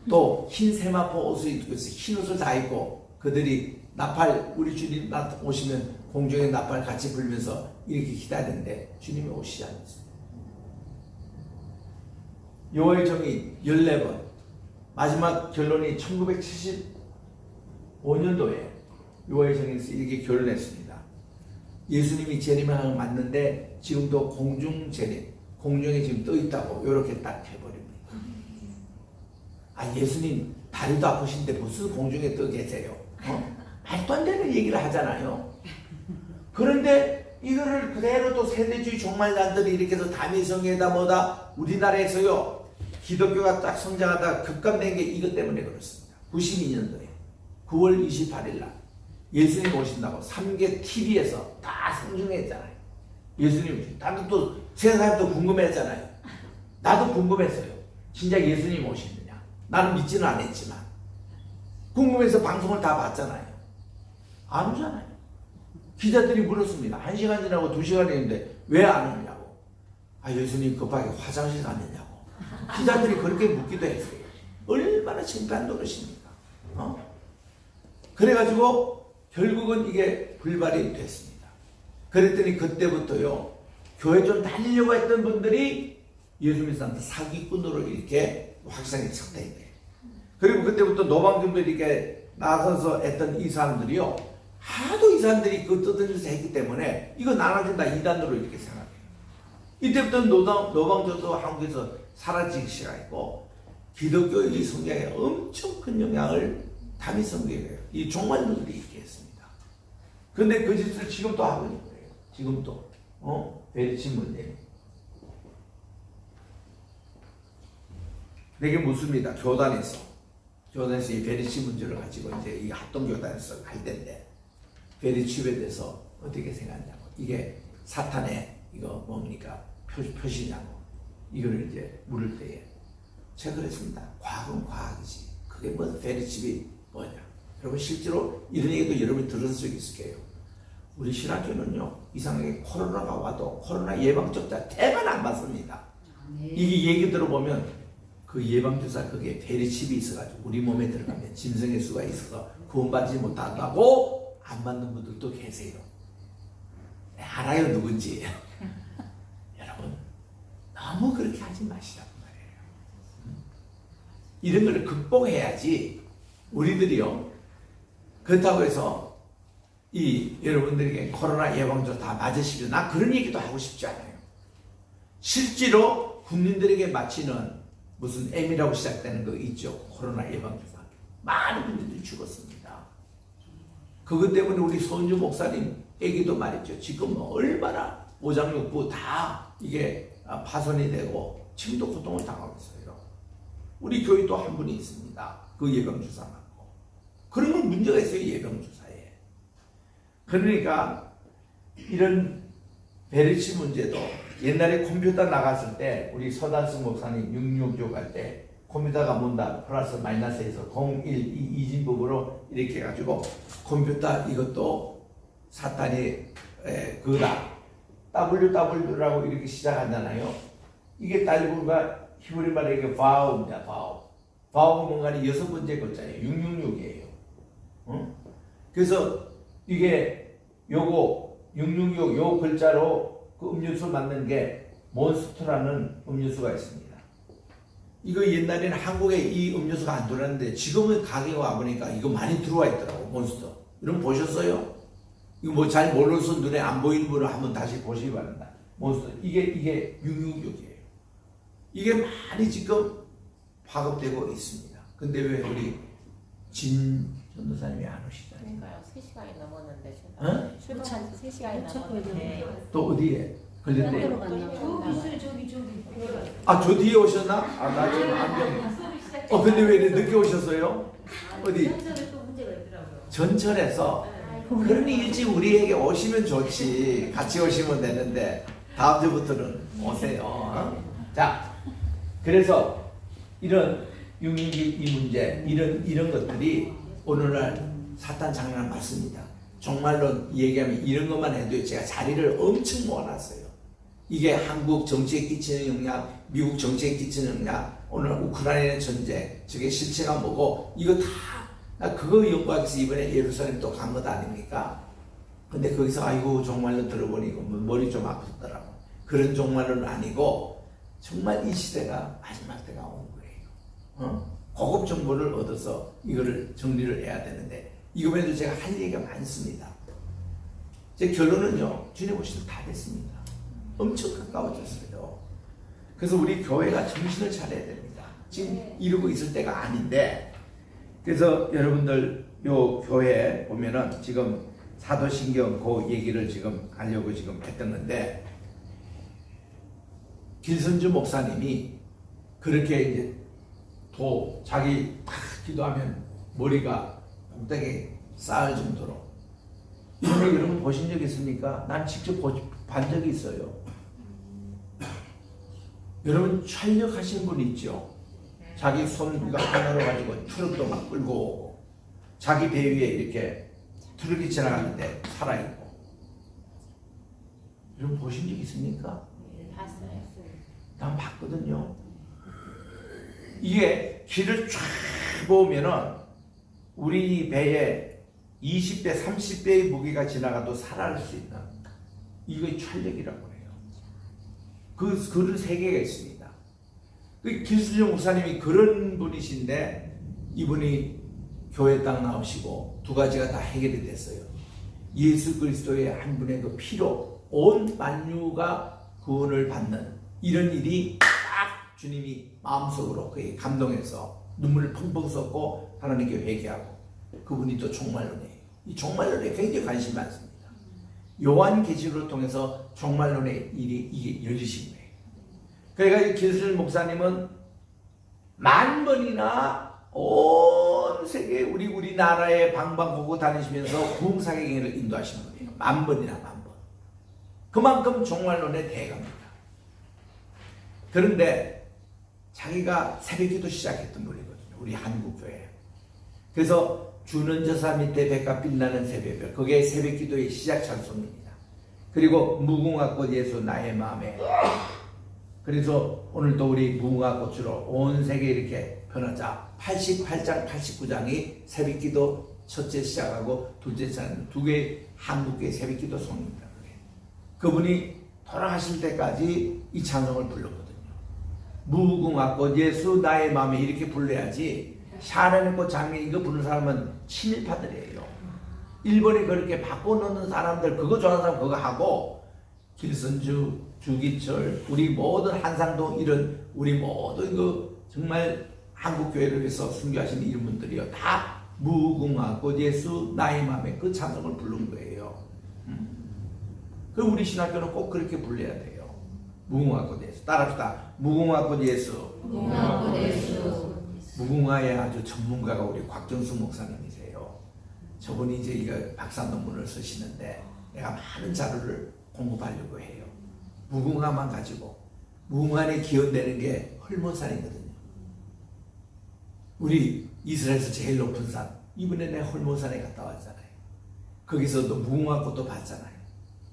또 흰 세마포 옷을 입고 있어요. 흰 옷을 다 입고 그들이 나팔, 우리 주님 오시면 공중에 나팔 같이 불면서 이렇게 기다리는데 주님이 오시지 않았습니다. 여호와의 정의 14번, 마지막 결론이 1975년도에 여호와의 정의에서 이렇게 결론했습니다. 예수님이 재림하는 걸 맞는데 지금도 공중 재림, 공중에 지금 떠 있다고 이렇게 딱 해버립니다. 아, 예수님 다리도 아프신데 무슨 공중에 떠 계세요? 말도 안 되는 얘기를 하잖아요. 그런데 이거를 그대로 또 세대주의 종말단들이 이렇게 해서 다미성애다 뭐다, 우리나라에서요 기독교가 딱 성장하다가 급감된 게 이것 때문에 그렇습니다. 92년도에 9월 28일 날 예수님 오신다고 3개 TV에서 다 상중했잖아요. 예수님, 나도 또 세상도 궁금했잖아요. 나도 궁금했어요. 진짜 예수님 오시느냐. 나는 믿지는 않았지만 궁금해서 방송을 다 봤잖아요. 안 오잖아요. 기자들이 물었습니다. 1시간 지나고 2시간 했는데 왜 안 오냐고. 아, 예수님 급하게 화장실 갔느냐고. 기자들이 그렇게 묻기도 했어요. 얼마나 창피한 노릇입니까? 그래가지고 결국은 이게 불발이 됐습니다. 그랬더니 그때부터요 교회 좀 다니려고 했던 분들이 예수님한테 사기꾼으로 이렇게 확산이 된 거예요. 그리고 그때부터 노방준들이 이렇게 나서서 했던 이 사람들이요 하도 이 사람들이 그 떠들면서 했기 때문에 이거 나눠준다 이단으로 이렇게 생각해요. 이때부터 노방조도 한국에서 사라지기 시작했고 기독교의 성장에 엄청 큰 영향을 다미성교회가 이 종말론들이 있게 했습니다. 그런데 그 짓을 지금도 하고 있는 거예요. 지금도 베리치 문제. 내게 묻습니다. 교단에서 이 베리치 문제를 가지고 이제 이 합동교단에서 할 텐데 베리치에 대해서 어떻게 생각하냐고. 이게 사탄의 이거 뭡니까 표시냐고. 이거를 이제 물을 때에 제가 그랬습니다. 과학은 과학이지. 그게 뭐 베리칩이 뭐냐. 여러분 실제로 이런 얘기도 여러분이 들은 적이 있을 거예요. 우리 신학교는요 이상하게 코로나가 와도 코로나 예방접사 대만 안 받습니다. 이게 얘기 들어보면 그 예방주사 그게 베리칩이 있어가지고 우리 몸에 들어가면 짐승의 수가 있어서 구원받지 못한다고 안 맞는 분들도 계세요. 알아요 누군지. 여러분 너무 그렇게 하지 마시라고 말이에요. 이런 걸 극복해야지. 우리들이요 그렇다고 해서 이 여러분들에게 코로나 예방주사 다 맞으시면 나 그런 얘기도 하고 싶지 않아요. 실제로 국민들에게 맞히는 무슨 M이라고 시작되는 거 있죠. 코로나 예방주사. 많은 분들이 죽었습니다. 그것 때문에 우리 손주 목사님 얘기도 말했죠. 지금 얼마나 오장육부 다 이게 파손이 되고 지금도 고통을 당하고 있어요. 우리 교회도 한 분이 있습니다. 그 예방주사 맞고. 그런 건 문제가 있어요. 예방주사에. 그러니까 이런 베리치 문제도 옛날에 컴퓨터 나갔을 때 우리 서단승 목사님 666 할 때 컴퓨터가 문다 플러스 마이너스에서 0, 1, 2 이진법으로 이렇게 해가지고 컴퓨터 이것도 사탄이 그다 WW라고 이렇게 시작하잖아요. 이게 딸구가 히브리 말에 이게 바우입니다. 바우 뭔가는 6번째 글자예요. 666이에요. 그래서 이게 요거 666 요 글자로 그 음료수 만든 게 몬스터라는 음료수가 있습니다. 이거 옛날에는 한국에 이 음료수가 안 들어왔는데 지금은 가게에 와보니까 이거 많이 들어와 있더라고. 몬스터. 여러분 보셨어요? 이거 뭐 잘 몰라서 눈에 안 보이는 분은 한번 다시 보시기 바랍니다. 몬스터. 이게 666이에요. 이게 많이 지금 파급되고 있습니다. 근데 왜 우리 진 전도사님이 안 오시잖아요. 그러니까요. 3시간이 넘었는데 출발한 3시간이 넘었는데 또 어디에? 걸렸대요. 저기. 아, 저 뒤에 오셨나? 아, 나 지금 안경. 근데 왜 이렇게 늦게 오셨어요? 어디? 전철에 또 문제가 있더라고요. 전철에서. 그러니 일찍 우리에게 오시면 좋지. 같이 오시면 되는데 다음 주부터는 오세요. 자, 그래서 이런 유민기 이 문제, 이런 것들이 오늘날 사탄 장난 맞습니다. 정말로 얘기하면 이런 것만 해도 제가 자리를 엄청 모아놨어요. 이게 한국 정치에 끼치는 영향, 미국 정치에 끼치는 영향, 오늘 우크라이나 전쟁, 저게 실체가 뭐고, 이거 다 그거 연구하기 위해서 이번에 예루살렘 또 간 것 아닙니까? 근데 거기서 아이고 정말로 들어보니 머리 좀 아프더라고. 그런 정말은 아니고 정말 이 시대가 마지막 때가 온 거예요. 고급 정보를 얻어서 이거를 정리를 해야 되는데 이거에도 제가 할 얘기가 많습니다. 제 결론은요, 주님 오실 때 다 됐습니다. 엄청 가까워졌어요. 그래서 우리 교회가 정신을 차려야 됩니다. 지금 이러고 있을 때가 아닌데, 그래서 여러분들 요 교회 보면은 지금 사도신경 그 얘기를 지금 하려고 지금 했던 건데, 길선주 목사님이 그렇게 이제 자기 탁 기도하면 머리가 꼭대기 쌓을 정도로, 이런 거 여러분 보신 적 있습니까? 난 직접 본 적이 있어요. 여러분 촬영하신 분 있죠? 자기 손 이거 하나로 가지고 트럭도 막 끌고 오고, 자기 배 위에 이렇게 트럭이 지나가는데 살아있고. 여러분 보신 적 있습니까? 네, 봤어요. 난 봤거든요. 이게 길을 쫙 보면은 우리 배에 20배, 30배의 무게가 지나가도 살아날 수 있는, 이거 촬력이라고 해요. 그런 세계가 있습니다. 그 길수정 목사님이 그런 분이신데, 이분이 교회 딱 나오시고 두 가지가 다 해결이 됐어요. 예수 그리스도의 한 분의 그 피로 온 만유가 구원을 받는 이런 일이 딱 주님이 마음속으로 그에 감동해서 눈물을 펑펑 쏟고 하나님께 회개하고, 그분이 또 종말론이에요. 이 종말론에 굉장히 관심이 많습니다. 요한계시록을 통해서 종말론의 일이 이게 열리신 거예요. 그러니까 길수정 목사님은 10,000번이나 온 세계 우리나라에 방방곡곡 다니시면서 부흥사경회를 인도하신 분이에요. 10,000번이나 10,000번. 그만큼 종말론의 대가입니다. 그런데 자기가 새벽기도 시작했던 분이거든요. 우리 한국교회. 그래서 주는 저사 밑에 백합 빛나는 새벽별, 그게 새벽기도의 시작 찬송입니다. 그리고 무궁화꽃 예수 나의 마음에. 그래서 오늘도 우리 무궁화꽃으로 온 세계 이렇게 변하자. 88장, 89장이 새벽기도 첫째 시작하고 둘째 시작하는 두 개의 한국교회 새벽기도 송입니다. 그분이 돌아가실 때까지 이 찬송을 불렀거든요. 무궁화꽃 예수 나의 마음에 이렇게 불러야지. 샤넬의 꽃 장미 이거 부르는 사람은 친일파들이에요. 일본이 그렇게 바꿔놓는 사람들, 그거 좋아하는 사람 그거 하고, 길선주, 주기철, 우리 모든 한상동 이런 우리 모든 그 정말 한국교회를 위해서 순교하시는 이런 분들이요, 다 무궁화꽃 예수 나의 마음에 그 찬송을 부른 거예요. 그럼 우리 신학교는 꼭 그렇게 불러야 돼요. 무궁화꽃 예수. 따라합시다. 무궁화꽃 예수. 무궁화꽃 예수. 무궁화의 아주 전문가가 우리 곽정수 목사님이세요. 저분이 이제 이거 박사 논문을 쓰시는데 내가 많은 자료를 공급하려고 해요. 무궁화만 가지고, 무궁화에 기원되는 게 헐몬산이거든요. 우리 이스라엘에서 제일 높은 산, 이번에 내가 헐몬산에 갔다 왔잖아요. 거기서도 무궁화꽃도 봤잖아요.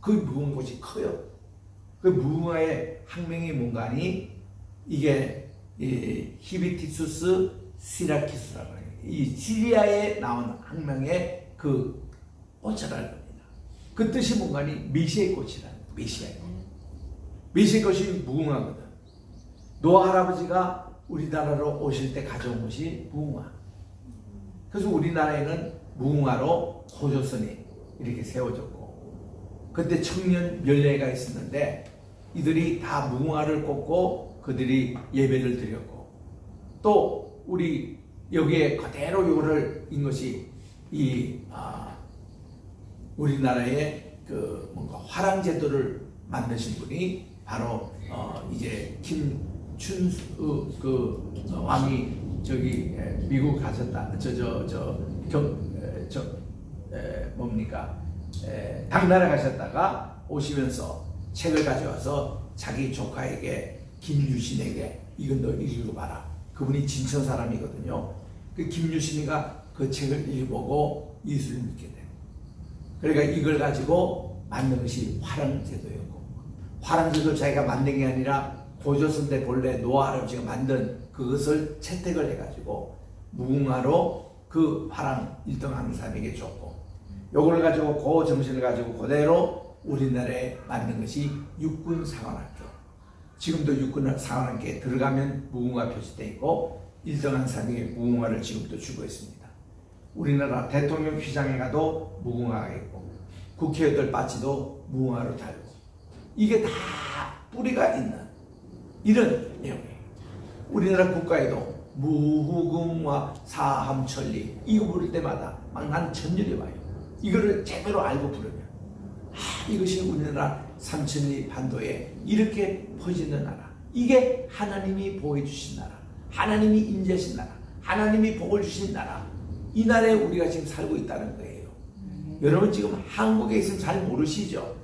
그 무궁화꽃이 커요. 그 무궁화의 학명의 문간이 이게 히비티수스 시라키스라고 해요. 이 시리아에 나온 학명의 그 꽃이라는 겁니다. 그 뜻이 뭔가니 메시아의 꽃이라는 거예요. 메시아의 꽃. 메시아의 꽃이 무궁화거든. 노아 할아버지가 우리나라로 오실 때 가져온 것이 무궁화. 그래서 우리나라에는 무궁화로 호조선이 이렇게 세워졌고, 그때 청년 연례가 있었는데 이들이 다 무궁화를 꽂고 그들이 예배를 드렸고, 또 우리 여기에 그대로 요를 인 것이 이 우리나라의 그 뭔가 화랑제도를 만드신 분이 바로 이제 김춘수 왕이 저기 미국 가셨다. 뭡니까? 당나라 가셨다가 오시면서 책을 가져와서 자기 조카에게 김유신에게 이건 너 읽어봐라. 그분이 진천 사람이거든요. 그 김유신이가 그 책을 읽어보고 예수를 믿게 돼요. 그러니까 이걸 가지고 만든 것이 화랑제도였고, 화랑제도 자기가 만든 게 아니라 고조선 때 본래 노아 할아버지가 만든 그것을 채택을 해가지고 무궁화로 그 화랑 1등 항사에게 줬고, 요걸 가지고 그 정신을 가지고 그대로 우리나라에 만든 것이 육군사관학교. 지금도 육군사관학교에 들어가면 무궁화 표시되어 있고 1등 항사에게 무궁화를 지금도 주고 있습니다. 우리나라 대통령 휘장에 가도 무궁화가 있고 국회의원 바지도 무궁화로 달고, 이게 다 뿌리가 있는 이런 내용이에요. 우리나라 국가에도 무궁화 사함천리 이거 부를 때마다 막 난 전율이 와요. 이거를 제대로 알고 부르면 이것이 우리나라 삼천리 반도에 이렇게 퍼지는 나라, 이게 하나님이 보호해주신 나라, 하나님이 인자하신 나라, 하나님이 복을 주신 나라, 이 나라에 우리가 지금 살고 있다는 거예요. 여러분 지금 한국에 있으면 잘 모르시죠?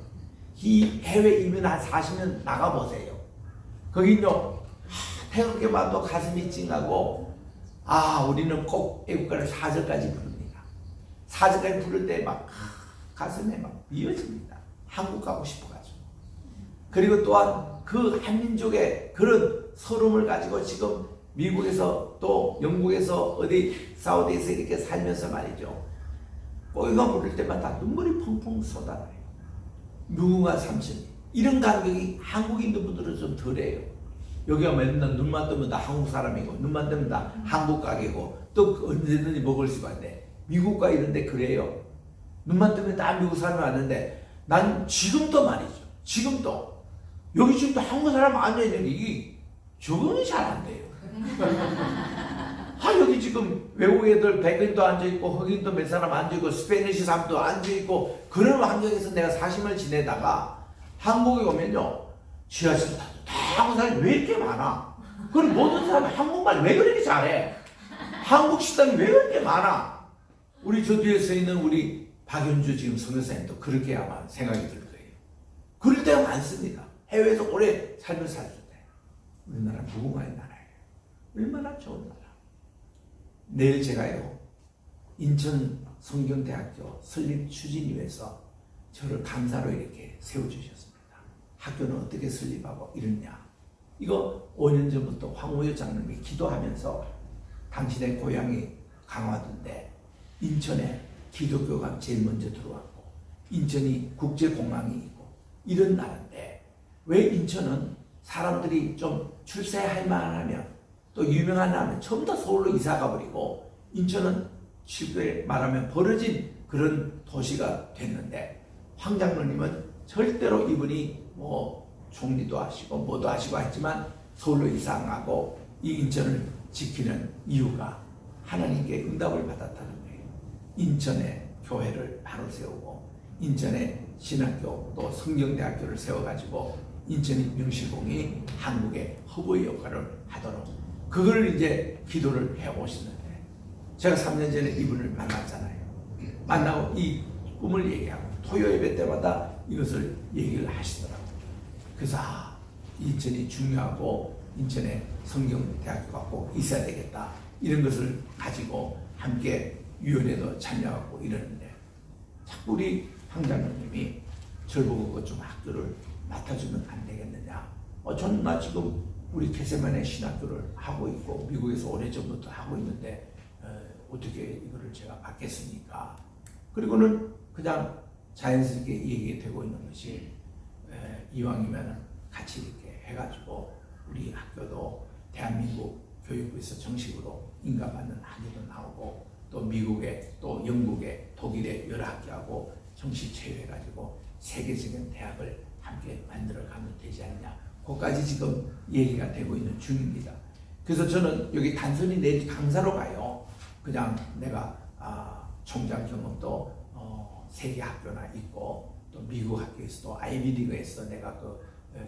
이 해외 이민 한 40년 나가보세요. 거긴요 태극기 봐도 가슴이 찡하고, 우리는 꼭 애국가를 4절까지 부릅니다. 4절까지 부를 때 막 가슴에 막 미어집니다. 한국 가고 싶어가지고. 그리고 또한 그 한민족의 그런 서름을 가지고 지금 미국에서 또 영국에서 어디 사우디에서 이렇게 살면서 말이죠, 이거 부를 때마다 눈물이 펑펑 쏟아나요. 무궁화 삼천리 이런 감격이 한국에 있는 분들은 좀 덜해요. 여기가 맨날 눈만 뜨면 다 한국 사람이고 눈만 뜨면 다 한국 가게고 또 언제든지 먹을 수가 있는데, 미국과 이런 데 그래요. 눈만 뜨면 다 미국 사람이 왔는데, 난 지금도 말이죠, 지금도 여기 지금도 한국 사람 앉아있는데 이게 적응이 잘 안 돼요. 여기 지금 외국 애들 백인도 앉아있고 흑인도 몇 사람 앉아있고 스페니시 사람도 앉아있고 그런 환경에서 내가 40년을 지내다가 한국에 오면요, 지하철 타도 다 한국 사람이 왜 이렇게 많아? 그럼 모든 사람이 한국말 왜 그렇게 잘해? 한국 식당이 왜 그렇게 많아? 우리 저 뒤에 서 있는 우리 박윤주 지금 선교사님도 그렇게 아마 생각이 들 거예요. 그럴 때가 많습니다. 해외에서 오래 삶을 살때 우리나라 무궁화의 나라예요. 얼마나 좋은 나라. 내일 제가요 인천 성경대학교 설립 추진위에서 저를 강사로 이렇게 세워주셨습니다. 학교는 어떻게 설립하고 이러냐, 이거 5년 전부터 황우여 장로님이 기도하면서 당신의 고향이 강화도인데 인천에 기독교가 제일 먼저 들어왔고 인천이 국제공항이 있고 이런 나라인데, 왜 인천은 사람들이 좀 출세할 만하면 또 유명한 하면 전부 다 서울로 이사 가버리고, 인천은 쉽게 말하면 벌어진 그런 도시가 됐는데, 황 장로님은 절대로 이분이 총리도 하시고 뭐도 하시고 했지만 서울로 이사 안 가고 이 인천을 지키는 이유가 하나님께 응답을 받았다는 거예요. 인천에 교회를 바로 세우고 인천에 신학교 또 성경대학교를 세워가지고 인천이 명실공히 한국의 허브의 역할을 하도록, 그걸 이제 기도를 해오시는데, 제가 3년 전에 이분을 만났잖아요. 만나고 이 꿈을 얘기하고 토요 예배 때마다 이것을 얘기를 하시더라고요. 그래서 인천이 중요하고 인천에 성경대학교가 꼭 있어야 되겠다, 이런 것을 가지고 함께 위원회도 참여하고 이러는데, 자꾸 우리 황장로님이 저를 보고 그것 좀 학교를 맡아주면 안 되겠느냐. 저는 나 지금 우리 개세만의 신학교를 하고 있고 미국에서 오래전부터 하고 있는데 어떻게 이거를 제가 맡겠습니까? 그리고는 그냥 자연스럽게 얘기되고 있는 것이, 이왕이면 같이 이렇게 해가지고 우리 학교도 대한민국 교육부에서 정식으로 인가받는 학교도 나오고 또 미국에 또 영국에 독일에 여러 학교하고 정식 체류해가지고 세계적인 대학을 함께 만들어가면 되지 않냐. 그것까지 지금 얘기가 되고 있는 중입니다. 그래서 저는 여기 단순히 내 강사로 가요. 그냥 내가 총장 경험도 3개 학교나 있고 또 미국 학교에서도 아이비리그에서 내가 그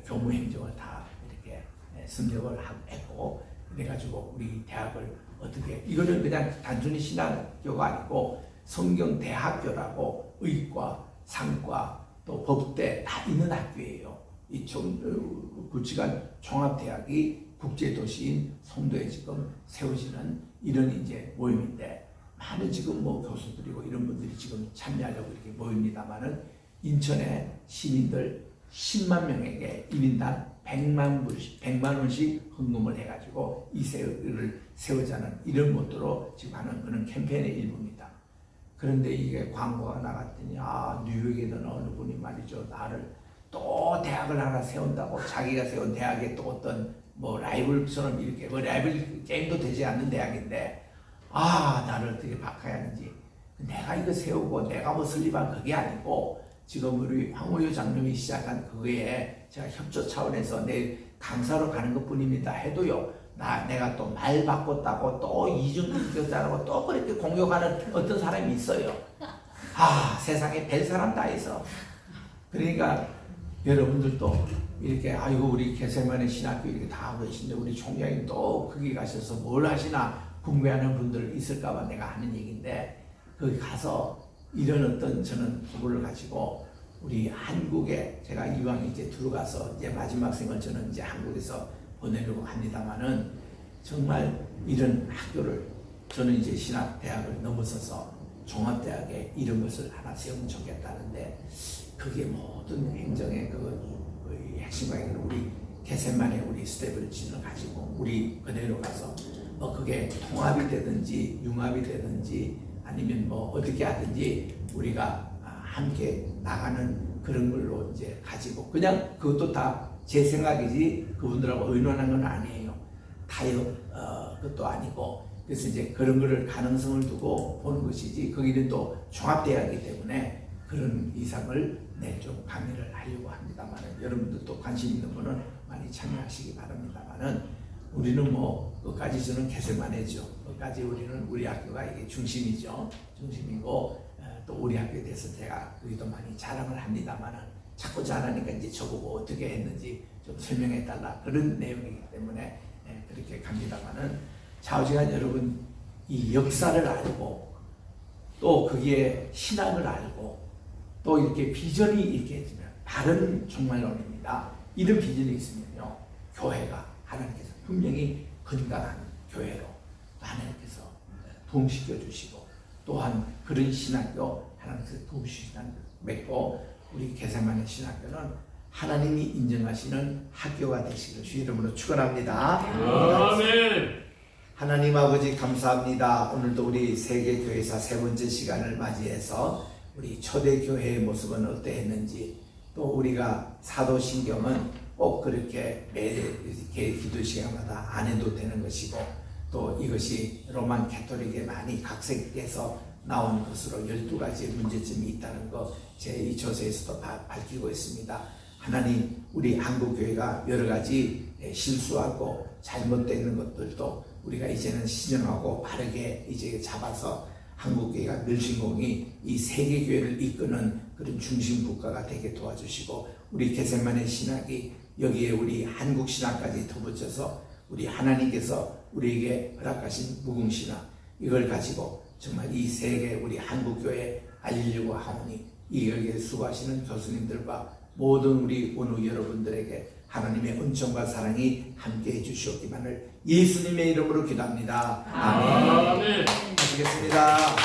교무 행정을 다 이렇게 습력을 했고, 그래가지고 우리 대학을 어떻게, 이거는 그냥 단순히 신학교가 아니고 성경 대학교라고 의과, 상과, 또 법대 다 있는 학교예요. 이 굵직한 종합대학이 국제도시인 송도에 지금 세워지는 이런 이제 모임인데, 많은 지금 뭐 교수들이고 이런 분들이 지금 참여하려고 이렇게 모입니다만은, 인천의 시민들 10만 명에게 1인당 100만 원씩 헌금을 해가지고 이 세를 세우자는 이런 모토로 지금 하는 그런 캠페인의 일부입니다. 그런데 이게 광고가 나갔더니, 뉴욕에 있는 어느 분이 말이죠, 나를 또 대학을 하나 세운다고, 자기가 세운 대학에 또 어떤 뭐 라이벌처럼 이렇게, 뭐 라이벌 게임도 되지 않는 대학인데, 나를 어떻게 박해야 하는지. 내가 이거 세우고 내가 뭐 설립한 그게 아니고, 지금 우리 황우여 장로님이 시작한 그거에 제가 협조 차원에서 내일 강사로 가는 것 뿐입니다 해도요, 내가 또 말 바꿨다고 또 이중인격자라고 또 그렇게 공격하는 어떤 사람이 있어요. 세상에 별 사람 다 있어. 그러니까 여러분들도 이렇게, 아이고 우리 개세만의 신학교 이렇게 다 하고 계신데 우리 총장님 또 거기 가셔서 뭘 하시나 궁금해하는 분들 있을까봐 내가 하는 얘기인데, 거기 가서 이런 어떤 저는 부분을 가지고 우리 한국에, 제가 이왕 이제 들어가서 이제 마지막 생을 저는 이제 한국에서 보내려고 합니다만은, 정말 이런 학교를 저는 이제 신학대학을 넘어서서 종합대학에 이런 것을 하나 세우면 좋겠다는데, 그게 모든 행정의 그 핵심과 우리 개세만의 우리 스태블리지를 가지고 우리 그대로 가서 뭐 그게 통합이 되든지 융합이 되든지 아니면 뭐 어떻게 하든지 우리가 함께 나가는 그런 걸로 이제 가지고, 그냥 그것도 다 제 생각이지 그분들하고 의논한 건 아니에요. 타협 그것도 아니고, 그래서 이제 그런 거를 가능성을 두고 보는 것이지, 거기는 또 종합대학이기 때문에 그런 이상을 좀 강의를 하려고 합니다만은, 여러분들도 관심 있는 분은 많이 참여하시기 바랍니다만은, 우리는 뭐 끝까지 저는 개세만 해죠. 끝까지 우리는 우리 학교가 이게 중심이죠. 중심이고, 또 우리 학교에 대해서 제가 우리도 많이 자랑을 합니다만은, 자꾸 잘하니까 이제 저보고 어떻게 했는지 좀 설명해 달라 그런 내용이기 때문에 그렇게 갑니다만은, 좌우지간 여러분 이 역사를 알고 또 거기에 신앙을 알고 또 이렇게 비전이 이렇게 있으면 바른 종말론입니다. 이런 비전이 있으면요, 교회가 하나님께서 분명히 건강한 교회로 하나님께서 부흥시켜 주시고, 또한 그런 신학교 하나님께서 부흥시켜 맺고, 우리 개세만의 신학교는 하나님이 인정하시는 학교가 되시기를 주 이름으로 축원합니다. 아멘. 하나님 아버지 감사합니다. 오늘도 우리 세계교회사 세 번째 시간을 맞이해서 우리 초대교회의 모습은 어떠했는지, 또 우리가 사도신경은 꼭 그렇게 매일 기도 시간마다 안 해도 되는 것이고, 또 이것이 로만 캐톨릭에 많이 각색돼서 나온 것으로 12가지의 문제점이 있다는 것, 제2 조서에서도 밝히고 있습니다. 하나님, 우리 한국교회가 여러 가지 실수하고 잘못되는 것들도 우리가 이제는 신정하고 바르게 이제 잡아서 한국교회가 멸신공이 이 세계교회를 이끄는 그런 중심 국가가 되게 도와주시고, 우리 개세만의 신학이 여기에 우리 한국 신학까지 덧붙여서 우리 하나님께서 우리에게 허락하신 무궁신학, 이걸 가지고 정말 이 세계 우리 한국교회에 알리려고 하오니, 여기에 수고하시는 교수님들과 모든 우리 원우 여러분들에게 하나님의 은총과 사랑이 함께해 주시옵기만을 예수님의 이름으로 기도합니다. 아멘. 아멘. 하시겠습니다.